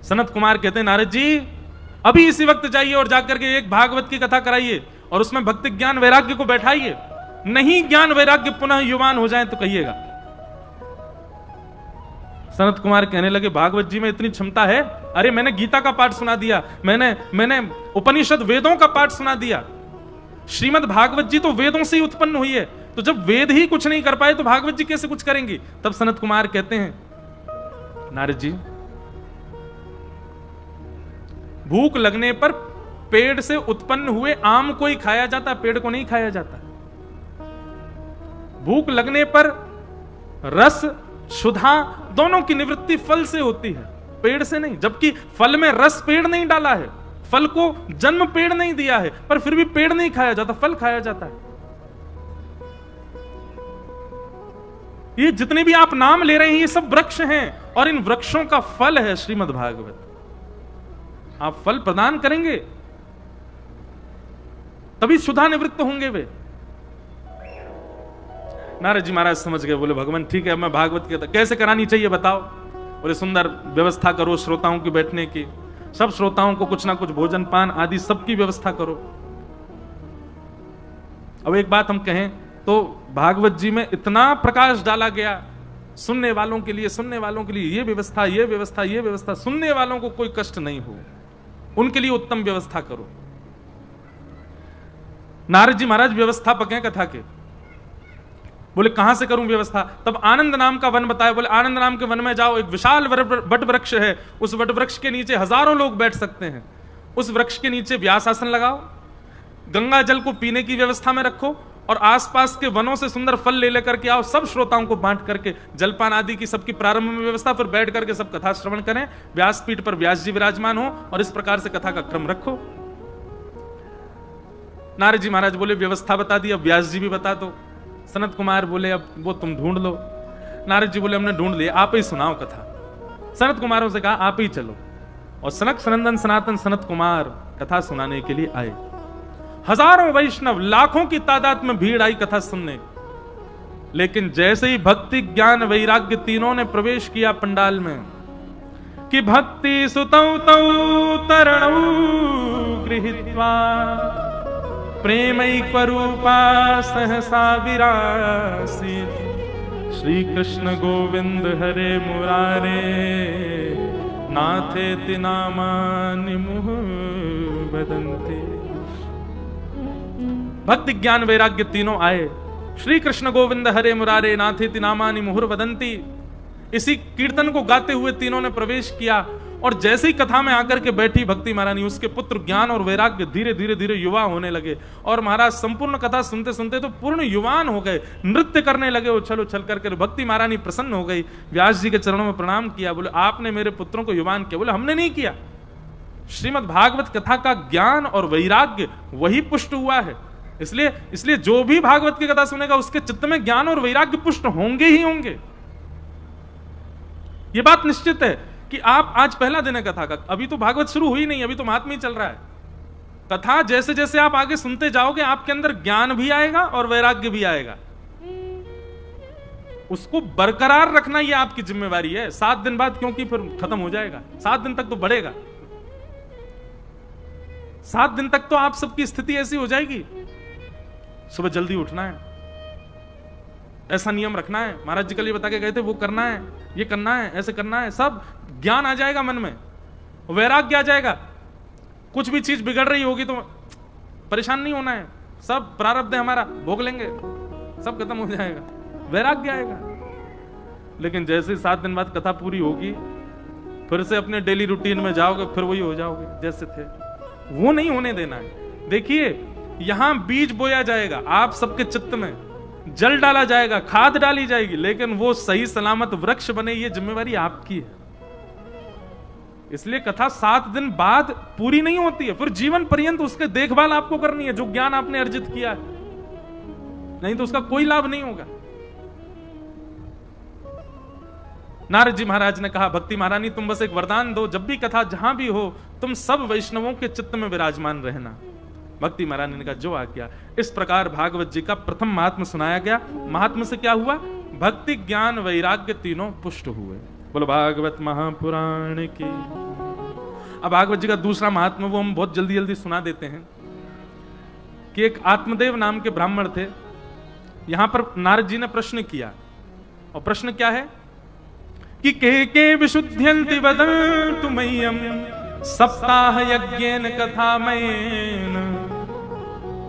सनत कुमार कहते हैं, नारद जी अभी इसी वक्त जाइए और जाकर के एक भागवत की कथा कराइए और उसमें भक्ति ज्ञान वैराग्य को बैठाइए। नहीं ज्ञान वैराग्य पुनः युवान हो जाए तो कहिएगा। सनत कुमार कहने लगे, भागवत जी में इतनी क्षमता है? अरे मैंने गीता का पाठ सुना दिया, मैंने उपनिषद वेदों का पाठ सुना दिया। श्रीमद् भागवत जी तो वेदों से ही उत्पन्न हुई है, तो जब वेद ही कुछ नहीं कर पाए तो भागवत जी कैसे कुछ करेंगी? तब सनत कुमार कहते हैं, नारद जी भूख लगने पर पेड़ से उत्पन्न हुए आम को ही खाया जाता, पेड़ को नहीं खाया जाता। भूख लगने पर रस क्षुधा दोनों की निवृत्ति फल से होती है, पेड़ से नहीं। जबकि फल में रस पेड़ नहीं डाला है, फल को जन्म पेड़ नहीं दिया है, पर फिर भी पेड़ नहीं खाया जाता, फल खाया जाता है। ये जितने भी आप नाम ले रहे हैं ये सब वृक्ष हैं और इन वृक्षों का फल है श्रीमद् भागवत। आप फल प्रदान करेंगे तभी क्षुधा निवृत्त होंगे वे। नारद जी महाराज समझ गए, बोले भगवान ठीक है, मैं भागवत की कथा कैसे करानी चाहिए बताओ। बोले सुंदर व्यवस्था करो श्रोताओं की बैठने की, सब श्रोताओं को कुछ ना कुछ भोजन पान आदि सबकी व्यवस्था करो। अब एक बात हम कहें तो भागवत जी में इतना प्रकाश डाला गया, सुनने वालों के लिए ये व्यवस्था, ये व्यवस्था, ये व्यवस्था, सुनने वालों को कोई कष्ट नहीं हो, उनके लिए उत्तम व्यवस्था करो। नारद जी महाराज व्यवस्थापक हैं कथा के। बोले कहां से करूं व्यवस्था? तब आनंद नाम का वन बताया। बोले आनंद नाम के वन में जाओ, एक विशाल वट वृक्ष है, उस वट वृक्ष के नीचे हजारों लोग बैठ सकते हैं। उस वृक्ष के नीचे व्यास आसन लगाओ, गंगा जल को पीने की व्यवस्था में रखो और आसपास के वनों से सुंदर फल ले लेकर के आओ, सब श्रोताओं को बांट करके जलपान आदि की सबकी प्रारंभ में व्यवस्था, फिर बैठ करके सब कथा श्रवण करें, व्यासपीठ पर व्यास जी विराजमान हो और इस प्रकार से कथा का क्रम रखो। नारद जी महाराज बोले व्यवस्था बता दी, अब व्यास जी भी बता दो। सनत कुमार बोले अब वो तुम ढूंढ लो। नारद जी बोले हमने ढूंढ लिया, आप ही सुनाओ कथा। सनत कुमारों से कहा आप ही चलो, और सनक सनंदन सनातन सनत कुमार कथा सुनाने के लिए आए। हजारों वैष्णव, लाखों की तादाद में भीड़ आई कथा सुनने। लेकिन जैसे ही भक्ति ज्ञान वैराग्य तीनों ने प्रवेश किया पंडाल में, कि भक्ति सुतौ तौ तरणौ गृहीत्वा प्रेमैकरूपा सहसा विरासीत्, श्री कृष्ण गोविंद हरे मुरारे नाथेति नामानि मुहुः वदन्ति। भक्ति ज्ञान वैराग्य तीनों आए। श्री कृष्ण गोविंद हरे मुरारे नाथेति नामानि मुहुः वदन्ति, इसी कीर्तन को गाते हुए तीनों ने प्रवेश किया। और जैसे ही कथा में आकर के बैठी भक्ति महारानी, उसके पुत्र ज्ञान और वैराग्य धीरे धीरे धीरे युवा होने लगे। और महाराज संपूर्ण कथा सुनते सुनते तो पूर्ण युवान हो गए, नृत्य करने लगे उछल उछल करके। भक्ति महारानी प्रसन्न हो गई, व्यास जी के चरणों में प्रणाम किया। बोले आपने मेरे पुत्रों को युवान किया? बोले हमने नहीं किया, श्रीमद् भागवत कथा का ज्ञान और वैराग्य वही पुष्ट हुआ है। इसलिए जो भी भागवत की कथा सुनेगा उसके चित्त में ज्ञान और वैराग्य पुष्ट होंगे ही होंगे। यह बात निश्चित है कि आप आज पहला दिन है कथा का, अभी तो भागवत शुरू हुई नहीं, अभी तो महात्म्य चल रहा है। कथा जैसे जैसे आप आगे सुनते जाओगे आपके अंदर ज्ञान भी आएगा और वैराग्य भी आएगा। उसको बरकरार रखना ये आपकी जिम्मेवारी है। 7 दिन बाद क्योंकि फिर खत्म हो जाएगा, 7 दिन तक तो बढ़ेगा। 7 दिन तक तो आप सबकी स्थिति ऐसी हो जाएगी, सुबह जल्दी उठना है, ऐसा नियम रखना है, महाराज जी कल ये बता के गए थे, वो करना है, ये करना है, ऐसे करना है, सब ज्ञान आ जाएगा मन में, वैराग्य आ जाएगा। कुछ भी चीज बिगड़ रही होगी तो परेशान नहीं होना है, सब प्रारब्ध है हमारा, भोग लेंगे, सब खत्म हो जाएगा, वैराग्य आएगा। लेकिन जैसे 7 दिन बाद कथा पूरी होगी फिर से अपने डेली रूटीन में जाओगे, फिर वही हो जाओगे जैसे थे। वो नहीं होने देना है। देखिए यहां बीज बोया जाएगा, आप सबके चित्त में जल डाला जाएगा, खाद डाली जाएगी, लेकिन वो सही सलामत वृक्ष बने ये जिम्मेवारी आपकी है। इसलिए कथा 7 दिन बाद पूरी नहीं होती है, फिर जीवन पर्यंत उसके देखभाल आपको करनी है, जो ज्ञान आपने अर्जित किया है, नहीं तो उसका कोई लाभ नहीं होगा। नारद जी महाराज ने कहा भक्ति महारानी तुम बस एक वरदान दो, जब भी कथा जहां भी हो तुम सब वैष्णवों के चित्त में विराजमान रहना। भक्ति महारानी ने कहा जो आज्ञा। इस प्रकार भागवत जी का प्रथम महात्म्य सुनाया गया। महात्म्य से क्या हुआ? भक्ति ज्ञान वैराग्य तीनों पुष्ट हुए। बोलो भागवत महापुराण की। अब भागवत जी का दूसरा महात्म्य वो हम बहुत जल्दी जल्दी सुना देते हैं कि एक आत्मदेव नाम के ब्राह्मण थे। यहां पर नारद जी ने प्रश्न किया, और प्रश्न क्या है कि के विशुद्ध्यन्ति वदन्तु मह्यं सप्ताह यज्ञेन कथामयेन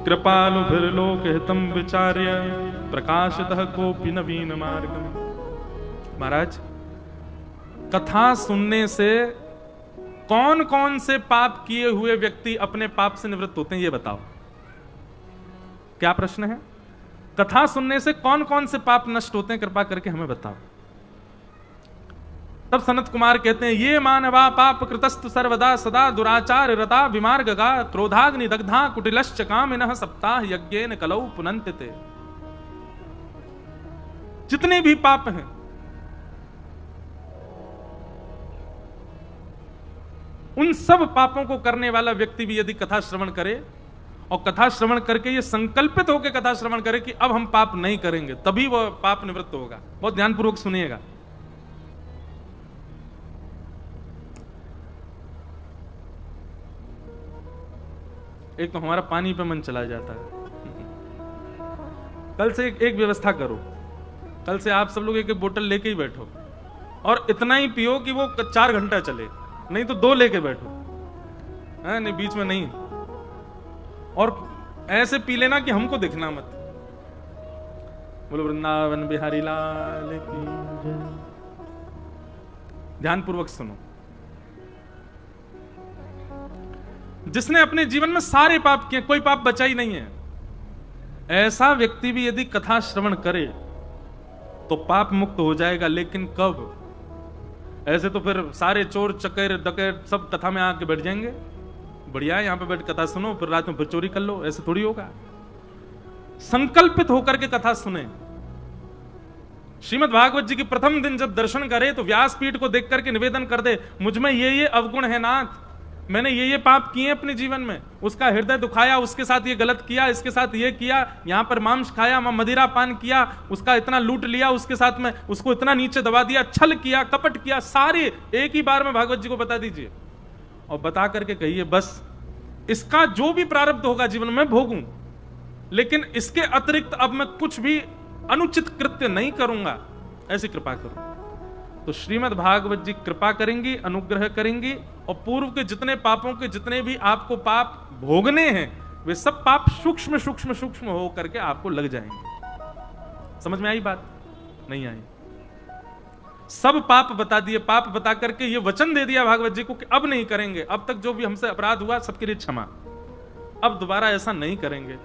कृपालुभिर्लोकहितं विचार्य प्रकाशतः कोपि नवीन मार्गम। महाराज कथा सुनने से कौन कौन से पाप किए हुए व्यक्ति अपने पाप से निवृत्त होते हैं, ये बताओ। क्या प्रश्न है? कथा सुनने से कौन कौन से पाप नष्ट होते हैं, कृपा करके हमें बताओ। तब सनत कुमार कहते हैं ये मानवा पाप कृतस्तु सर्वदा सदा दुराचार रता विमार्गगा क्रोधाग्नि दग्धा कुटिलश्च कामिनः सप्ताह यज्ञेन कलौ पुनन्त्यते। जितने भी पाप हैं उन सब पापों को करने वाला व्यक्ति भी यदि कथा श्रवण करे, और कथा श्रवण करके ये संकल्पित होकर कथा श्रवण करे कि अब हम पाप नहीं करेंगे, तभी वह पाप निवृत्त होगा। बहुत ध्यानपूर्वक सुनिएगा। एक तो हमारा पानी पे मन चला जाता है। कल से एक व्यवस्था करो, कल से आप सब लोग एक बोतल लेके ही बैठो, और इतना ही पियो कि वो 4 घंटा चले, नहीं तो 2 लेके बैठो, है नहीं, बीच में नहीं। और ऐसे पी लेना कि हमको दिखना मत। बोलो वृंदावन बिहारी लाल की जय। ध्यानपूर्वक सुनो। जिसने अपने जीवन में सारे पाप किए, कोई पाप बचा ही नहीं है, ऐसा व्यक्ति भी यदि कथा श्रवण करे तो पाप मुक्त हो जाएगा। लेकिन कब? ऐसे तो फिर सारे चोर चकेर डकैत सब कथा में आके बैठ जाएंगे, बढ़िया है, यहां पे बैठ कथा सुनो, फिर रात में फिर चोरी कर लो, ऐसे थोड़ी होगा। संकल्पित होकर के कथा सुने। श्रीमद् भागवत जी की प्रथम दिन जब दर्शन करे तो व्यासपीठ को देख करके निवेदन कर दे, मुझ में ये अवगुण है नाथ, मैंने ये पाप किए अपने जीवन में, उसका हृदय दुखाया, उसके साथ ये गलत किया, इसके साथ ये किया, यहां पर मांस खाया, मदिरा पान किया, उसका इतना लूट लिया, उसके साथ में उसको इतना नीचे दबा दिया, छल किया, कपट किया, सारे एक ही बार में भागवत जी को बता दीजिए और बता करके कहिए बस इसका जो भी प्रारब्ध होगा जीवन में भोगूं, लेकिन इसके अतिरिक्त अब मैं कुछ भी अनुचित कृत्य नहीं करूंगा, ऐसी कृपा करो। तो श्रीमद् भागवत जी कृपा करेंगी, अनुग्रह करेंगी और पूर्व के जितने पापों के जितने भी आपको पाप भोगने हैं वे सब पाप सूक्ष्म सूक्ष्म सूक्ष्म हो करके आपको लग जाएंगे। समझ में आई बात? नहीं आई? सब पाप बता दिए, पाप बता करके ये वचन दे दिया भागवत जी को कि अब नहीं करेंगे, अब तक जो भी हमसे अपराध हुआ सबके लिए क्षमा, अब दोबारा ऐसा नहीं करेंगे।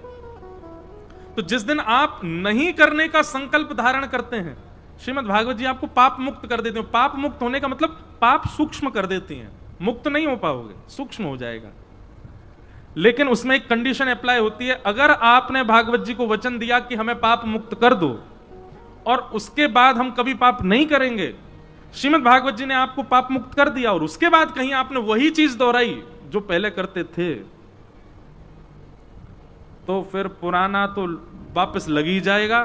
तो जिस दिन आप नहीं करने का संकल्प धारण करते हैं, श्रीमद् भागवत जी आपको पाप मुक्त कर देते हैं। पाप मुक्त होने का मतलब पाप सूक्ष्म कर देती हैं, मुक्त नहीं हो पाओगे, सूक्ष्म हो जाएगा। लेकिन उसमें एक कंडीशन अप्लाई होती है, अगर आपने भागवत जी को वचन दिया कि हमें पाप मुक्त कर दो और उसके बाद हम कभी पाप नहीं करेंगे, श्रीमद् भागवत जी ने आपको पाप मुक्त कर दिया और उसके बाद कहीं आपने वही चीज दोहराई जो पहले करते थे, तो फिर पुराना तो वापस लग ही जाएगा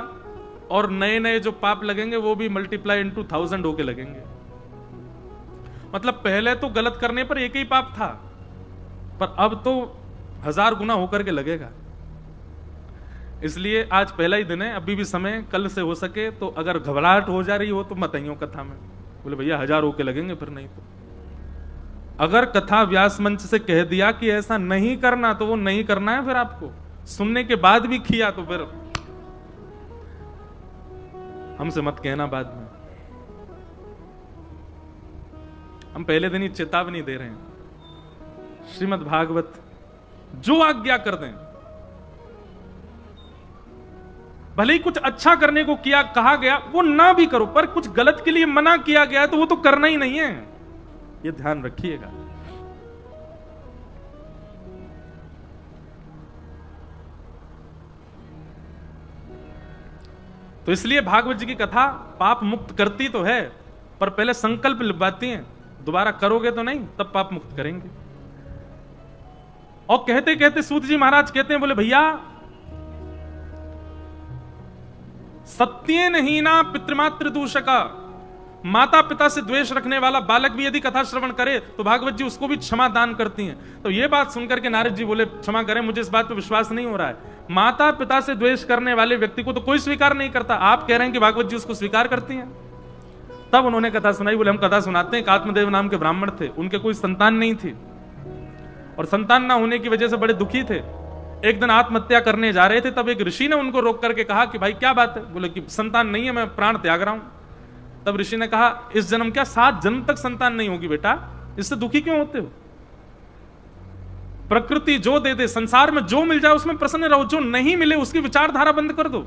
और नए नए जो पाप लगेंगे वो भी मल्टीप्लाई इनटू 1000 होके लगेंगे। मतलब पहले तो गलत करने पर एक ही पाप था, पर अब तो 1000 गुना होकर के लगेगा। इसलिए आज पहला ही दिन है, अभी भी समय, कल से हो सके तो अगर घबराहट हो जा रही हो तो मत आइयो कथा में, बोले भैया 1000 होके लगेंगे, फिर नहीं तो अगर कथा व्यास मंच से कह दिया कि ऐसा नहीं करना तो वो नहीं करना है। फिर आपको सुनने के बाद भी किया तो फिर हमसे मत कहना बाद में। हम पहले दिन ही चेतावनी दे रहे हैं, श्रीमद् भागवत जो आज्ञा कर दें, भले ही कुछ अच्छा करने को किया कहा गया वो ना भी करो, पर कुछ गलत के लिए मना किया गया है तो वो तो करना ही नहीं है, ये ध्यान रखिएगा। तो इसलिए भागवत जी की कथा पाप मुक्त करती तो है, पर पहले संकल्प लिखवाती हैं, दोबारा करोगे तो नहीं, तब पाप मुक्त करेंगे। और कहते कहते सूत जी महाराज कहते हैं, बोले भैया सत्येन हीना पितृमातृ दूषका, माता पिता से द्वेष रखने वाला बालक भी यदि कथा श्रवण करे तो भागवत जी उसको भी क्षमा दान करती हैं। तो ये बात सुनकर के नारद जी बोले, क्षमा करें, मुझे इस बात पर विश्वास नहीं हो रहा है, माता पिता से द्वेष करने वाले व्यक्ति को तो कोई स्वीकार नहीं करता, आप कह रहे हैं कि भागवत जी उसको स्वीकार करती हैं। तब उन्होंने कथा सुनाई। बोले हम कथा सुनाते हैं, आत्मदेव नाम के ब्राह्मण थे, उनके कोई संतान नहीं थी और संतान ना होने की वजह से बड़े दुखी थे। एक दिन आत्महत्या करने जा रहे थे, तब एक ऋषि ने उनको रोक करके कहा कि भाई क्या बात है? बोले कि संतान नहीं है, मैं प्राण त्याग रहा हूं। तब ऋषि ने कहा, इस जन्म क्या 7 जन्म तक संतान नहीं होगी बेटा, इससे दुखी क्यों होते हो? प्रकृति जो दे दे, संसार में जो मिल जाए उसमें प्रसन्न रहो, जो नहीं मिले उसकी विचारधारा बंद कर दो।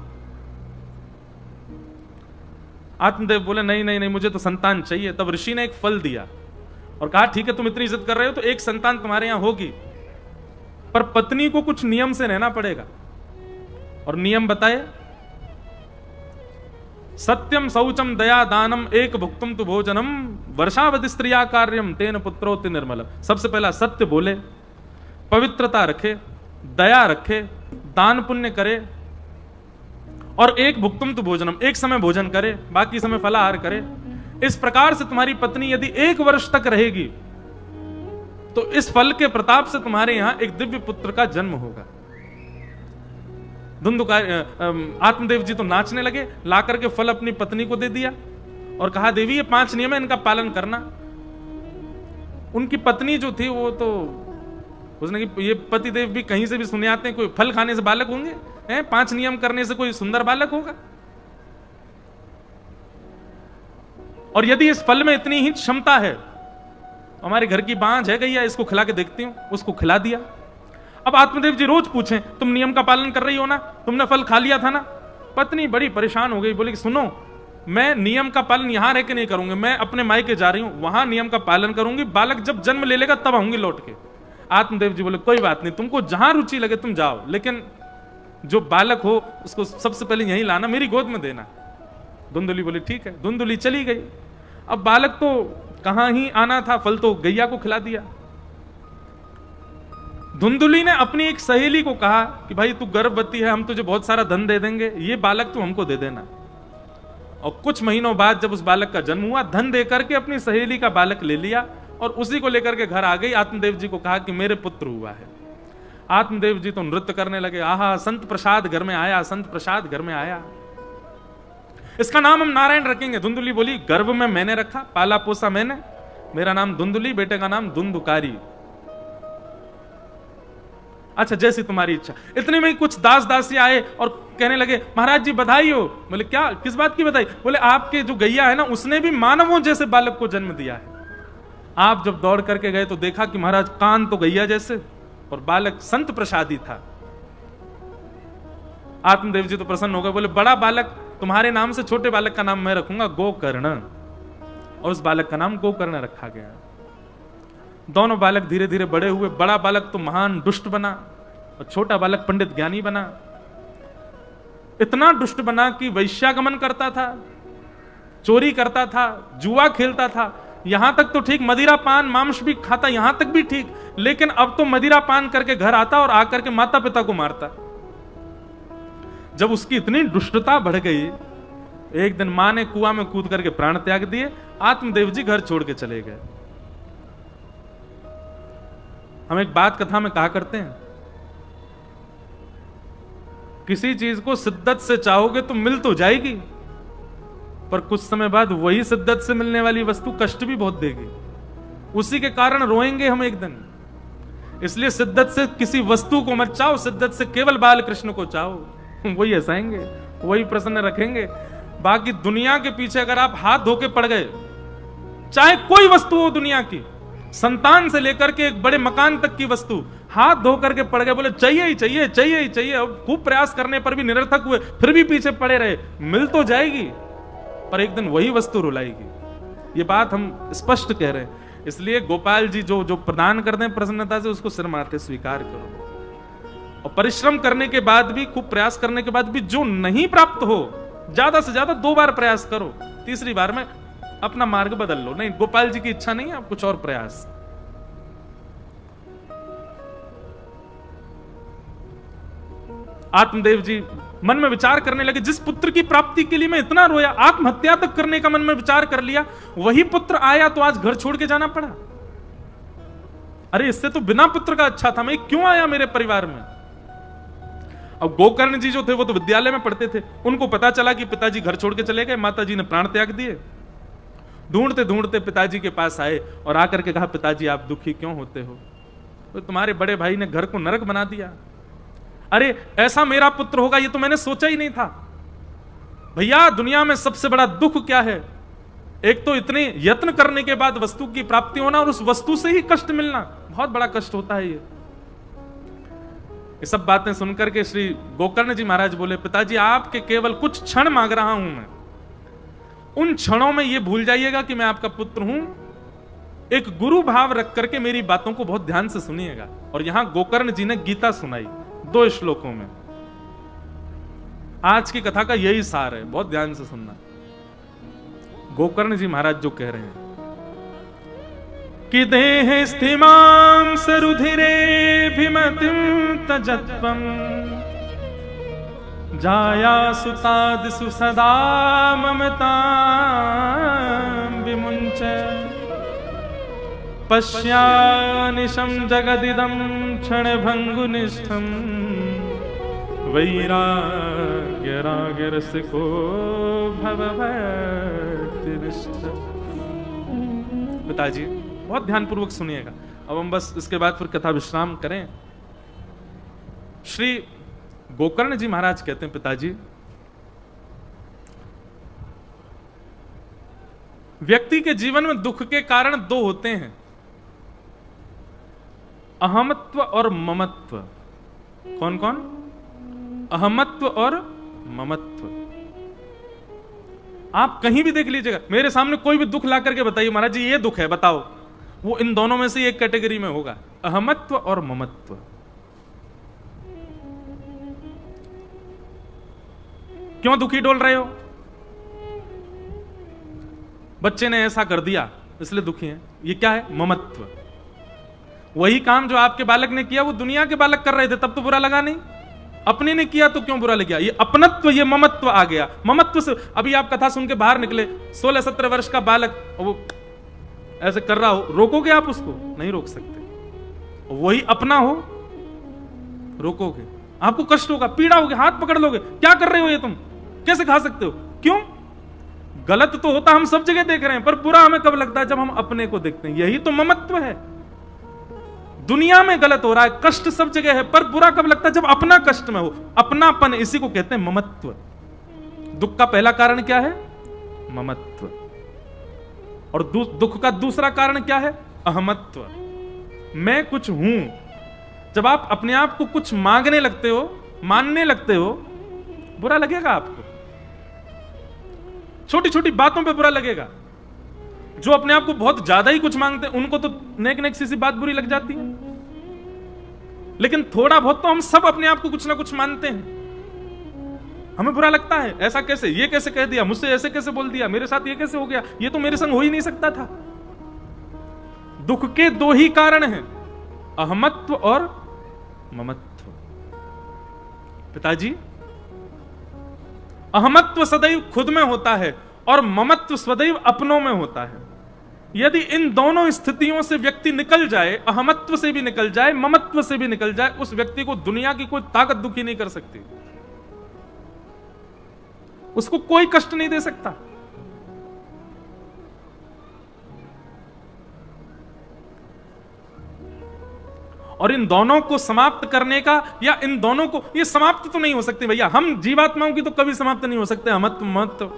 आत्मदेव बोले नहीं नहीं नहीं, मुझे तो संतान चाहिए। तब ऋषि ने एक फल दिया और कहा ठीक है, तुम इतनी इज्जत कर रहे हो तो एक संतान तुम्हारे यहां होगी, पर पत्नी को कुछ नियम से रहना पड़ेगा। और नियम बताए, सत्यम शौचम दया दानम एक भुक्तुम तु भोजनम वर्षावधि स्त्रिया कार्यम तेन पुत्रोति निर्मल। सबसे पहला सत्य बोले, पवित्रता रखे, दया रखे, दान पुण्य करे और एक भुक्तुम तु भोजनम, एक समय भोजन करे, बाकी समय फलाहार करे। इस प्रकार से तुम्हारी पत्नी यदि 1 वर्ष तक रहेगी तो इस फल के प्रताप से तुम्हारे यहां एक दिव्य पुत्र का जन्म होगा। आत्मदेव जी तो नाचने लगे, ला करके फल अपनी पत्नी को दे दिया और कहा देवी ये 5 नियम है, इनका पालन करना। उनकी पत्नी जो थी वो तो उसने कि ये पतिदेव भी कहीं से भी सुने आते हैं, कोई फल खाने से बालक होंगे हैं? 5 नियम करने से कोई सुंदर बालक होगा? और यदि इस फल में इतनी ही क्षमता है, हमारे घर की बांझ है गैया, इसको खिला के देखती हूं, उसको खिला दिया। अब आत्मदेव जी रोज पूछें, तुम नियम का पालन कर रही हो ना, तुमने फल खा लिया था ना? पत्नी बड़ी परेशान हो गई, बोली कि सुनो, मैं नियम का पालन यहां रह के नहीं करूंगी, मैं अपने मायके जा रही हूं, वहां नियम का पालन करूंगी, बालक जब जन्म ले लेगा तब आऊंगी लौट के। आत्मदेव जी बोले कोई बात नहीं, तुमको जहां रुचि लगे तुम जाओ, लेकिन जो बालक हो उसको सबसे पहले यहीं लाना, मेरी गोद में देना। धुंधुली बोली ठीक है। धुंधुली चली गई। अब बालक तो कहां ही आना था, फल तो गैया को खिला दिया। धुंधुली ने अपनी एक सहेली को कहा कि भाई तू गर्भवती है, हम तुझे बहुत सारा धन दे देंगे, ये बालक तू हमको दे देना। और कुछ महीनों बाद जब उस बालक का जन्म हुआ, धन देकर के अपनी सहेली का बालक ले लिया और उसी को लेकर के घर आ गई। आत्मदेव जी को कहा कि मेरे पुत्र हुआ है। आत्मदेव जी तो नृत्य करने लगे, आहा संत प्रसाद घर में आया, संत प्रसाद घर में आया, इसका नाम हम नारायण रखेंगे। धुंधुली बोली गर्भ में मैंने रखा, पाला पोसा मैंने, मेरा नाम धुंधुली, बेटे का नाम धुंधुकारी। अच्छा जैसी तुम्हारी इच्छा। इतने में कुछ दास दासी आए और कहने लगे महाराज जी बधाई हो। बोले क्या, किस बात की बधाई? बोले आपके जो गैया है ना, उसने भी मानवों जैसे बालक को जन्म दिया है। आप जब दौड़ करके गए तो देखा कि महाराज कान तो गैया जैसे और बालक संत प्रसादी था। आत्मदेव जी तो प्रसन्न हो गए, बोले बड़ा बालक, तुम्हारे नाम से छोटे बालक का नाम मैं रखूंगा गोकर्ण, और उस बालक का नाम गोकर्ण रखा गया। दोनों बालक धीरे धीरे बड़े हुए। बड़ा बालक तो महान दुष्ट बना और छोटा बालक पंडित ज्ञानी बना। इतना दुष्ट बना कि वैश्यागमन करता था, चोरी करता था, जुआ खेलता था, यहां तक तो ठीक, मदिरा पान मांस भी खाता, यहां तक भी ठीक, लेकिन अब तो मदिरा पान करके घर आता और आकर के माता पिता को मारता। जब उसकी इतनी दुष्टता बढ़ गई, एक दिन मां ने कुआं में कूद करके प्राण त्याग दिए। आत्मदेव जी घर छोड़ के चले गए। हम एक बात कथा में कहा करते हैं, किसी चीज को शिद्दत से चाहोगे तो मिल तो जाएगी, पर कुछ समय बाद वही शिद्दत से मिलने वाली वस्तु कष्ट भी बहुत देगी, उसी के कारण रोएंगे हम एक दिन। इसलिए शिद्दत से किसी वस्तु को मत चाहो, शिद्दत से केवल बाल कृष्ण को चाहो, वही हंसाएंगे, वही प्रसन्न रखेंगे। बाकी दुनिया के पीछे अगर आप हाथ धो के पड़ गए, चाहे कोई वस्तु हो दुनिया की, संतान से लेकर के एक बड़े मकान तक की वस्तु, हाथ धो करके पड़ गए, बोले चाहिए ही चाहिए, चाहिए ही चाहिए, अब खूब प्रयास करने पर भी निरर्थक हुए, फिर भी पीछे पड़े रहे, मिल तो जाएगी पर एक दिन वही वस्तु रुलाएगी। ये बात हम स्पष्ट कह रहे हैं। इसलिए गोपाल जी जो जो प्रदान करते हैं प्रसन्नता से, उसको सिर मार के स्वीकार करो। और परिश्रम करने के बाद भी, खूब प्रयास करने के बाद भी जो नहीं प्राप्त हो, ज्यादा से ज्यादा 2 बार प्रयास करो, तीसरी बार में अपना मार्ग बदल लो। नहीं, गोपाल जी की इच्छा नहीं है, आप कुछ और प्रयास। आत्मदेव जी मन में विचार करने लगे, जिस पुत्र की प्राप्ति के लिए मैं इतना रोया, आत्महत्या तक करने का मन में विचार कर लिया, वही पुत्र आया तो आज घर छोड़ के जाना पड़ा। अरे इससे तो बिना पुत्र का अच्छा था, मैं क्यों आया मेरे परिवार में। अब गोकर्ण जी जो थे वो तो विद्यालय में पढ़ते थे, उनको पता चला कि पिताजी घर छोड़ के चले गए, माताजी ने प्राण त्याग दिए। ढूंढते ढूंढते पिताजी के पास आए और आकर के कहा, पिताजी आप दुखी क्यों होते हो? तो तुम्हारे बड़े भाई ने घर को नरक बना दिया। अरे ऐसा मेरा पुत्र होगा ये तो मैंने सोचा ही नहीं था। भैया दुनिया में सबसे बड़ा दुख क्या है? एक तो इतने यत्न करने के बाद वस्तु की प्राप्ति होना और उस वस्तु से ही कष्ट मिलना, बहुत बड़ा कष्ट होता है ये सब बातें सुनकर के श्री गोकर्ण जी महाराज बोले, पिताजी आपके केवल कुछ क्षण मांग रहा हूं मैं, उन क्षणों में ये भूल जाइएगा कि मैं आपका पुत्र हूं। एक गुरु भाव रख करके मेरी बातों को बहुत ध्यान से सुनिएगा। और यहां गोकर्ण जी ने गीता सुनाई 2 श्लोकों में। आज की कथा का यही सार है, बहुत ध्यान से सुनना। गोकर्ण जी महाराज जो कह रहे हैं कि देह स्थिमां सरुधिरेभिमतिं तजत्वं जाया सुतादिषु सदा ममतां विमुञ्च पश्यानिशं जगदिदं क्षणभङ्गुनिष्ठं वैराग्यरागरसिको भवभक्तिनिष्ठ। पिताजी बहुत ध्यानपूर्वक सुनिएगा। अब हम बस इसके बाद फिर कथा विश्राम करें। श्री गोकर्ण जी महाराज कहते हैं, पिताजी व्यक्ति के जीवन में दुख के कारण दो होते हैं, अहमत्व और ममत्व। कौन कौन? अहमत्व और ममत्व। आप कहीं भी देख लीजिएगा, मेरे सामने कोई भी दुख ला करके बताइए महाराज जी ये दुख है, बताओ, वो इन दोनों में से एक कैटेगरी में होगा, अहमत्व और ममत्व। क्यों दुखी डोल रहे हो? बच्चे ने ऐसा कर दिया इसलिए दुखी हैं, ये क्या है? ममत्व। वही काम जो आपके बालक ने किया वो दुनिया के बालक कर रहे थे, तब तो बुरा लगा नहीं, अपने ने किया तो क्यों बुरा लग गया? ये अपनत्व, ये ममत्व आ गया। ममत्व से अभी आप कथा सुन के बाहर निकले, 16-17 वर्ष का बालक वो ऐसे कर रहा हो, रोकोगे आप उसको? नहीं रोक सकते। वही अपना हो, रोकोगे, आपको कष्ट होगा, पीड़ा होगी, हाथ पकड़ लोगे, क्या कर रहे हो ये तुम, कैसे खा सकते हो? क्यों? गलत तो होता हम सब जगह देख रहे हैं, पर बुरा हमें कब लगता है? जब हम अपने को देखते हैं। यही तो ममत्व है। दुनिया में गलत हो रहा है, कष्ट सब जगह है, पर बुरा कब लगता है? जब अपना कष्ट में हो, अपनापन, इसी को कहते हैं ममत्व। दुख का पहला कारण क्या है? ममत्व। और दुख का दूसरा कारण क्या है? अहमत्व। मैं कुछ हूं। जब आप अपने आप को कुछ मांगने लगते हो, मानने लगते हो, बुरा लगेगा आपको। छोटी छोटी बातों पे बुरा लगेगा। जो अपने आप को बहुत ज्यादा ही कुछ मांगते हैं उनको तो नेक नेक सी बात बुरी लग जाती है, लेकिन थोड़ा बहुत तो हम सब अपने आप को कुछ ना कुछ मानते हैं, हमें बुरा लगता है। ऐसा कैसे, ये कैसे कह दिया, मुझसे ऐसे कैसे बोल दिया, मेरे साथ ये कैसे हो गया, ये तो मेरे संग हो ही नहीं सकता था। दुख के दो ही कारण हैं, अहमत्व और ममत्व। पिताजी, अहमत्व सदैव खुद में होता है और ममत्व सदैव अपनों में होता है। यदि इन दोनों स्थितियों से व्यक्ति निकल जाए, अहमत्व से भी निकल जाए, ममत्व से भी निकल जाए, उस व्यक्ति को दुनिया की कोई ताकत दुखी नहीं कर सकती, उसको कोई कष्ट नहीं दे सकता। और इन दोनों को समाप्त करने का, या इन दोनों को, ये समाप्त तो नहीं हो सकते भैया, हम जीवात्माओं की तो कभी समाप्त नहीं हो सकते अहमत्व ममत्व।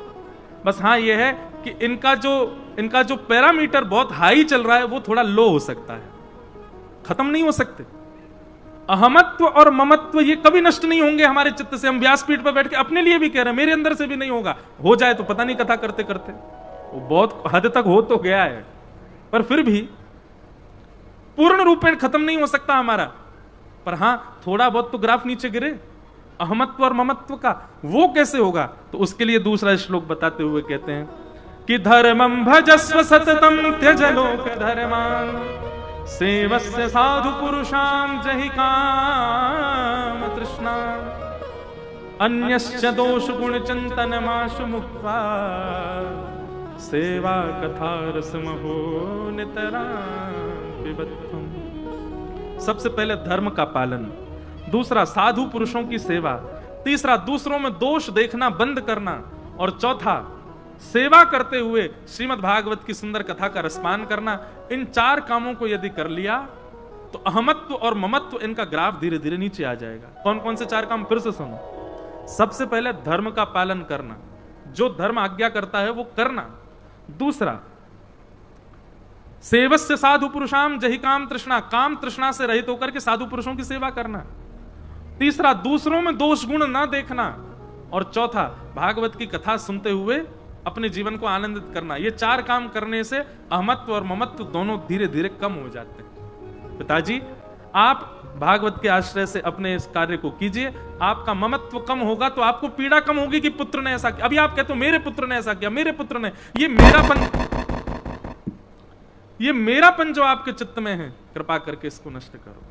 बस हाँ ये है कि इनका जो पैरामीटर बहुत हाई चल रहा है वो थोड़ा लो हो सकता है, खत्म नहीं हो सकते। अहमत्व और ममत्व ये कभी नष्ट नहीं होंगे हमारे चित्त से। हम व्यासपीठ पर बैठ के अपने लिए भी कह रहे हैं, मेरे अंदर से भी नहीं होगा, हो जाए तो पता नहीं कथा करते करते, वो बहुत हद तक हो तो गया है, पर फिर भी पूर्ण रूपेण खत्म नहीं हो सकता हमारा। पर हां थोड़ा बहुत तो ग्राफ नीचे गिरे अहमत्व और ममत्व का, वो कैसे होगा? तो उसके लिए दूसरा श्लोक बताते हुए कहते हैं कि धर्मं भजस्व सततम त्यज लोक धर्मान् सेवस्य साधु पुरुषां जहि काम तृष्णा अन्यश्च दोष गुण चिंतनमाशु मुक्त्वा सेवा कथा रसमहो नितरां पिबध्वम्। सबसे पहले धर्म का पालन, दूसरा साधु पुरुषों की सेवा, तीसरा दूसरों में दोष देखना बंद करना, और चौथा सेवा करते हुए श्रीमद् भागवत की सुंदर कथा का रसपान करना। इन चार कामों को यदि कर लिया तो अहमत्व और ममत्व, इनका ग्राफ धीरे धीरे नीचे आ जाएगा। कौन कौन से चार काम, फिर से सुनो। सबसे पहले धर्म का पालन करना, जो धर्म आज्ञा करता है वो करना। दूसरा सेवस्य साधु पुरुषाम जहि काम तृष्णा, काम तृष्णा से रहित होकर के साधु पुरुषों की सेवा करना। तीसरा दूसरों में दोष गुण ना देखना, और चौथा भागवत की कथा सुनते हुए अपने जीवन को आनंदित करना। ये चार काम करने से अहमत्व और ममत्व दोनों धीरे धीरे कम हो जाते हैं। पिताजी, आप भागवत के आश्रय से अपने इस कार्य को कीजिए, आपका ममत्व कम होगा तो आपको पीड़ा कम होगी कि पुत्र ने ऐसा किया। अभी आप कहते हो मेरे पुत्र ने ऐसा किया, मेरे पुत्र ने, ये मेरापन जो आपके चित्त में है, कृपा करके इसको नष्ट करो।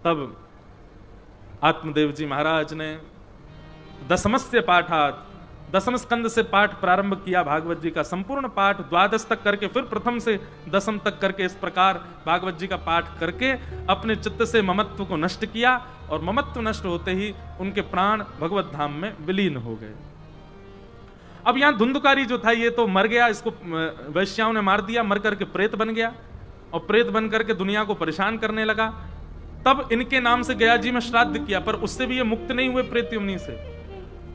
तब आत्मदेव जी महाराज ने दशमस्य पाठात, दशम स्कंद से पाठ प्रारंभ किया, भागवत जी का संपूर्ण पाठ द्वादश तक करके, फिर प्रथम से दशम तक करके, इस प्रकार भागवत जी का पाठ करके अपने चित्त से ममत्व को नष्ट किया, और ममत्व नष्ट होते ही उनके प्राण भगवत धाम में विलीन हो गए। अब यहां धुंधकारी जो था ये तो मर गया, इसको वैश्याओं ने मार दिया, मर करके प्रेत बन गया, और प्रेत बन करके दुनिया को परेशान करने लगा। तब इनके नाम से गया जी में श्राद्ध किया, पर उससे भी ये मुक्त नहीं हुए प्रेत योनि से।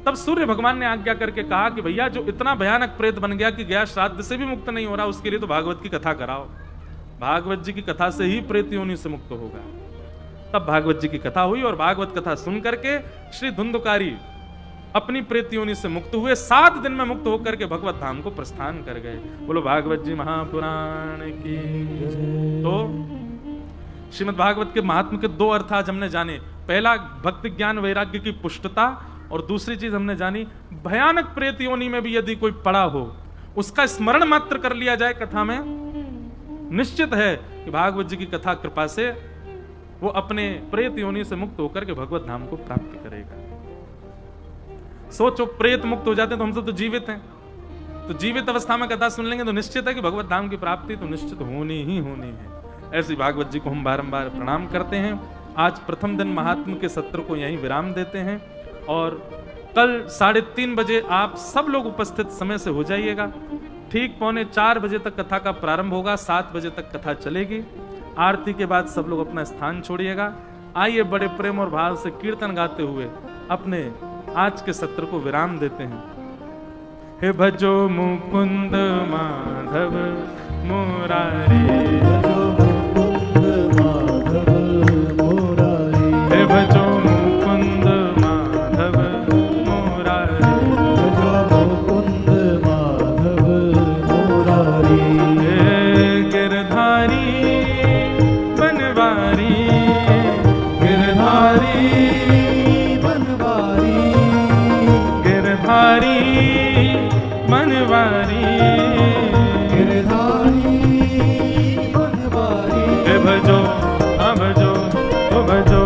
तब सूर्य भगवान ने आज्ञा करके कहा कि भैया जो इतना भयानक प्रेत बन गया कि गया श्राद्ध से भी मुक्त नहीं हो रहा, उसके लिए तो भागवत की कथा कराओ। भागवत जी की कथा से ही प्रेत योनि से मुक्त होगा। तब भागवत जी की कथा हुई और भागवत कथा सुन करके श्री धुंधुकारी अपनी प्रेत योनि से मुक्त हुए। 7 दिन में मुक्त होकर के भगवत धाम को प्रस्थान कर गए। बोलो भागवत जी महापुराण की। तो श्रीमद् भागवत के महात्म के 2 अर्थ आज हमने जाने। पहला भक्ति ज्ञान वैराग्य की पुष्टता, और दूसरी चीज हमने जानी भयानक प्रेत योनि में भी यदि कोई पड़ा हो, उसका स्मरण मात्र कर लिया जाए कथा में, निश्चित है कि भागवत जी की कथा कृपा से वो अपने प्रेत योनि से मुक्त होकर के भगवत धाम को प्राप्त करेगा। सोचो, प्रेत मुक्त हो जाते हैं तो हम सब तो जीवित हैं, तो जीवित अवस्था में कथा सुन लेंगे तो निश्चित है कि भगवत धाम की प्राप्ति तो निश्चित होनी ही होनी है। ऐसी भागवत जी को हम बारंबार प्रणाम करते हैं। आज प्रथम दिन महात्म के सत्र को यहीं विराम देते हैं और कल 3:30 बजे आप सब लोग उपस्थित समय से हो जाइएगा। ठीक 3:45 बजे तक कथा का प्रारंभ होगा, 7 बजे तक कथा चलेगी। आरती के बाद सब लोग अपना स्थान छोड़िएगा। आइए बड़े प्रेम और भाव से कीर्तन गाते हुए अपने आज के सत्र को विराम देते हैं। हे भजो मुकुंद माधव मुरारी, हे भजो मुकुंद माधव मुरारी, हे गिरधारी बनवारी, गिरधारी बनवारी, गिरधारी बनवारी, गिरधारी बनवारी। हे भजो भजो भजो